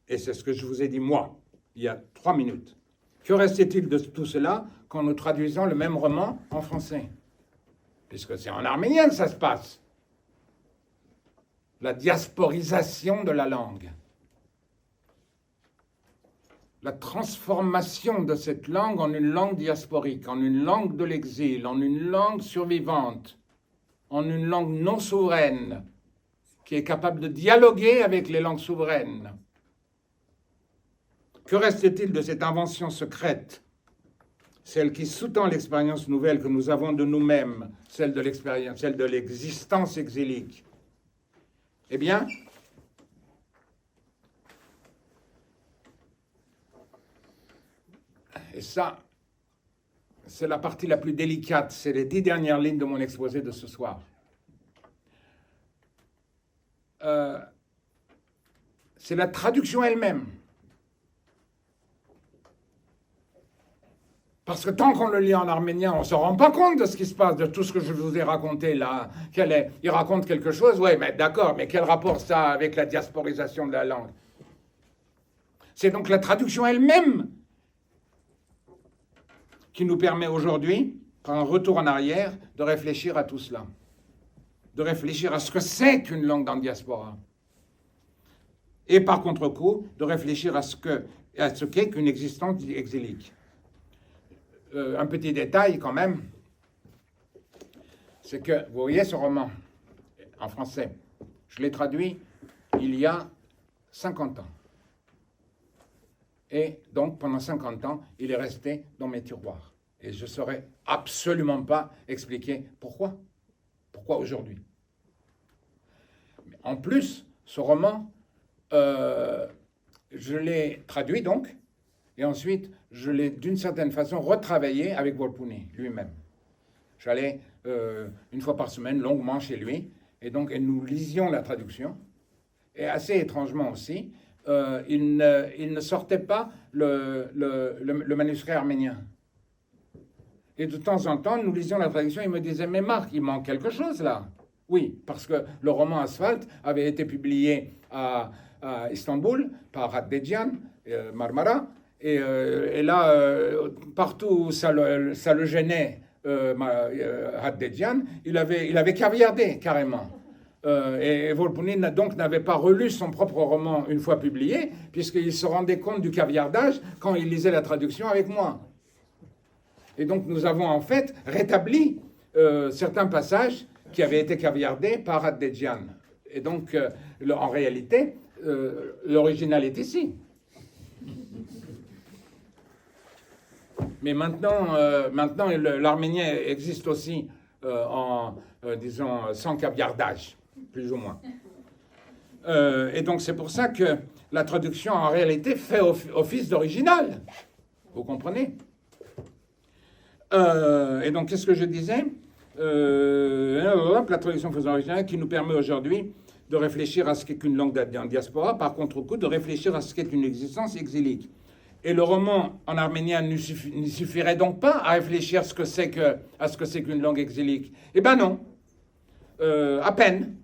et c'est ce que je vous ai dit moi, il y a 3 minutes, que restait-il de tout cela quand nous traduisons le même roman en français? Puisque c'est en arménien que ça se passe. La diasporisation de la langue. La transformation de cette langue en une langue diasporique, en une langue de l'exil, en une langue survivante, en une langue non souveraine, qui est capable de dialoguer avec les langues souveraines. Que reste-t-il de cette invention secrète, celle qui sous-tend l'expérience nouvelle que nous avons de nous-mêmes, celle de l'existence exilique? Eh bien, et ça, c'est la partie la plus délicate, c'est les 10 dernières lignes de mon exposé de ce soir. C'est la traduction elle-même. Parce que tant qu'on le lit en arménien, on ne se rend pas compte de ce qui se passe, de tout ce que je vous ai raconté là. Il raconte quelque chose, oui, mais d'accord, mais quel rapport ça a avec la diasporisation de la langue? C'est donc la traduction elle-même qui nous permet aujourd'hui, par un retour en arrière, de réfléchir à tout cela. De réfléchir à ce que c'est qu'une langue dans la diaspora. Et par contre-coup, de réfléchir à ce qu'est qu'une existence exilique. un petit détail quand même, c'est que, vous voyez ce roman, en français, je l'ai traduit il y a 50 ans. Et donc, pendant 50 ans, il est resté dans mes tiroirs. Et je ne saurais absolument pas expliquer pourquoi. Pourquoi aujourd'hui? En plus, ce roman, je l'ai traduit donc, et ensuite, je l'ai d'une certaine façon retravaillé avec Volpuni lui-même. J'allais une fois par semaine, longuement chez lui, et donc nous lisions la traduction. Et assez étrangement aussi, il ne sortait pas le manuscrit arménien. Et de temps en temps, nous lisions la traduction, il me disait « Mais Marc, il manque quelque chose là !» Oui, parce que le roman Asphalte avait été publié à Istanbul par Haddedian, Marmara, et là, partout où ça le gênait, Haddedian, il avait caviardé carrément. Et Volpuni donc n'avait pas relu son propre roman une fois publié, puisqu'il se rendait compte du caviardage quand il lisait la traduction avec moi. Et donc nous avons en fait rétabli certains passages qui avaient été caviardés par Haddedian. Et donc, en réalité, l'original est ici. Mais maintenant l'arménien existe aussi disons, sans caviardage, plus ou moins. Et donc c'est pour ça que la traduction en réalité fait office d'original. Vous comprenez? Et donc qu'est-ce que je disais? La traduction faisant original qui nous permet aujourd'hui de réfléchir à ce qu'est qu'une langue en diaspora, par contre-coup de réfléchir à ce qu'est une existence exilique. Et le roman en arménien ne suffirait donc pas à réfléchir à ce que c'est qu'une langue exilique. Eh bien non, à peine.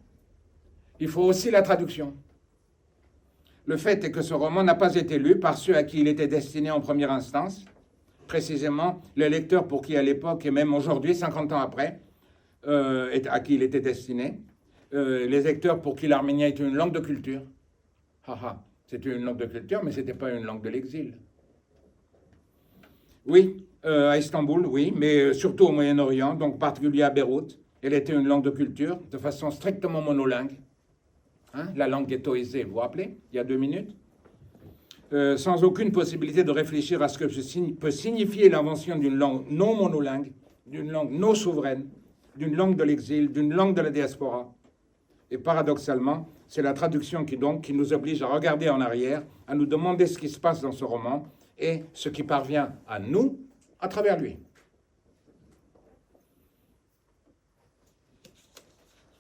Il faut aussi la traduction. Le fait est que ce roman n'a pas été lu par ceux à qui il était destiné en première instance, précisément les lecteurs pour qui à l'époque, et même aujourd'hui, 50 ans après, à qui il était destiné, les lecteurs pour qui l'arménien était une langue de culture. C'était une langue de culture, mais ce n'était pas une langue de l'exil. Oui, à Istanbul, oui, mais surtout au Moyen-Orient, donc particulièrement à Beyrouth. Elle était une langue de culture, de façon strictement monolingue. La langue ghettoisée, vous vous rappelez, il y a 2 minutes, sans aucune possibilité de réfléchir à ce que peut signifier l'invention d'une langue non monolingue, d'une langue non souveraine, d'une langue de l'exil, d'une langue de la diaspora. Et paradoxalement, c'est la traduction qui nous oblige à regarder en arrière, à nous demander ce qui se passe dans ce roman et ce qui parvient à nous à travers lui.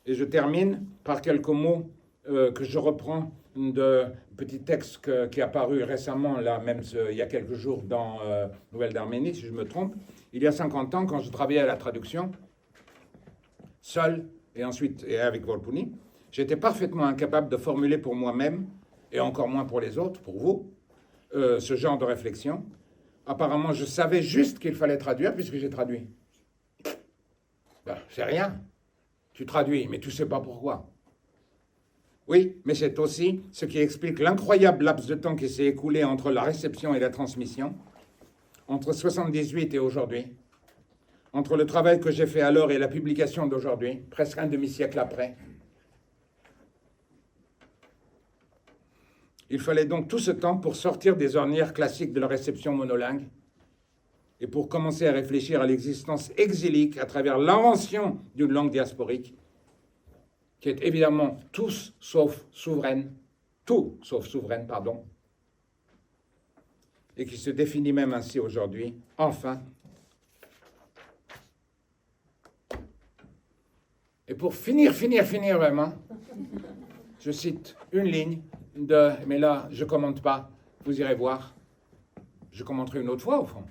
Et je termine par quelques mots que je reprends de petit texte qui est apparu récemment, là même il y a quelques jours dans Nouvelles d'Arménie, si je me trompe. Il y a 50 ans, quand je travaillais à la traduction, seul et ensuite avec Volpuni, j'étais parfaitement incapable de formuler pour moi-même, et encore moins pour les autres, pour vous, ce genre de réflexion. Apparemment, je savais juste qu'il fallait traduire puisque j'ai traduit. C'est rien. Tu traduis, mais tu ne sais pas pourquoi. Oui, mais c'est aussi ce qui explique l'incroyable laps de temps qui s'est écoulé entre la réception et la transmission, entre 78 et aujourd'hui, entre le travail que j'ai fait alors et la publication d'aujourd'hui, presque un demi-siècle après. Il fallait donc tout ce temps pour sortir des ornières classiques de la réception monolingue et pour commencer à réfléchir à l'existence exilique à travers l'invention d'une langue diasporique qui est évidemment tout sauf souveraine, et qui se définit même ainsi aujourd'hui, enfin. Et pour finir vraiment, je cite une ligne mais là, je ne commente pas, vous irez voir. Je commenterai une autre fois, au fond.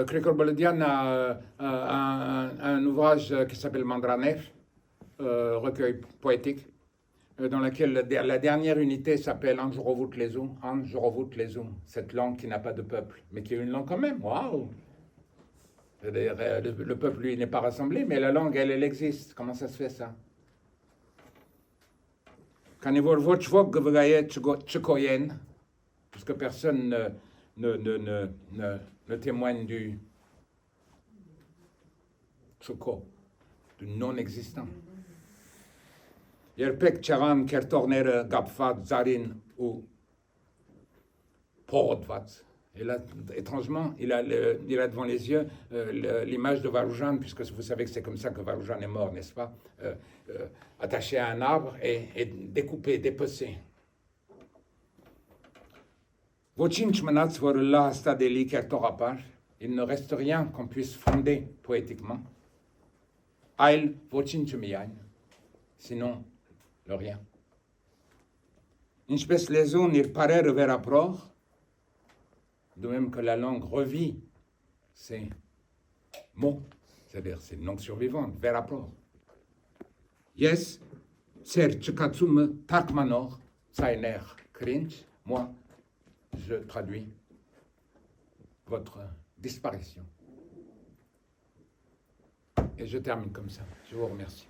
Krikor Boledian a un ouvrage qui s'appelle Mandranev, recueil poétique, dans lequel la dernière unité s'appelle Anjurovut Lezu, cette langue qui n'a pas de peuple, mais qui est une langue quand même. Waouh! Le peuple, lui, n'est pas rassemblé, mais la langue, elle existe. Comment ça se fait, ça? Puisque personne ne le témoin du Tchouko, du non-existant. Yerpek Charan Kertorner Gapfat Zarin ou Porodvat. Et là, étrangement, il a devant les yeux l'image de Varoujan, puisque vous savez que c'est comme ça que Varoujan est mort, n'est-ce pas? Attaché à un arbre et découpé, dépecé. Il ne reste rien qu'on puisse fonder poétiquement. Ail sinon le rien. Inspes leson il paraît verapror, de même que la langue revit ses mots, c'est-à-dire ses langues survivantes, verapror. Yes, ser tchukatsume takmanor, sainer cringe, moi, je traduis votre disparition. Et je termine comme ça. Je vous remercie.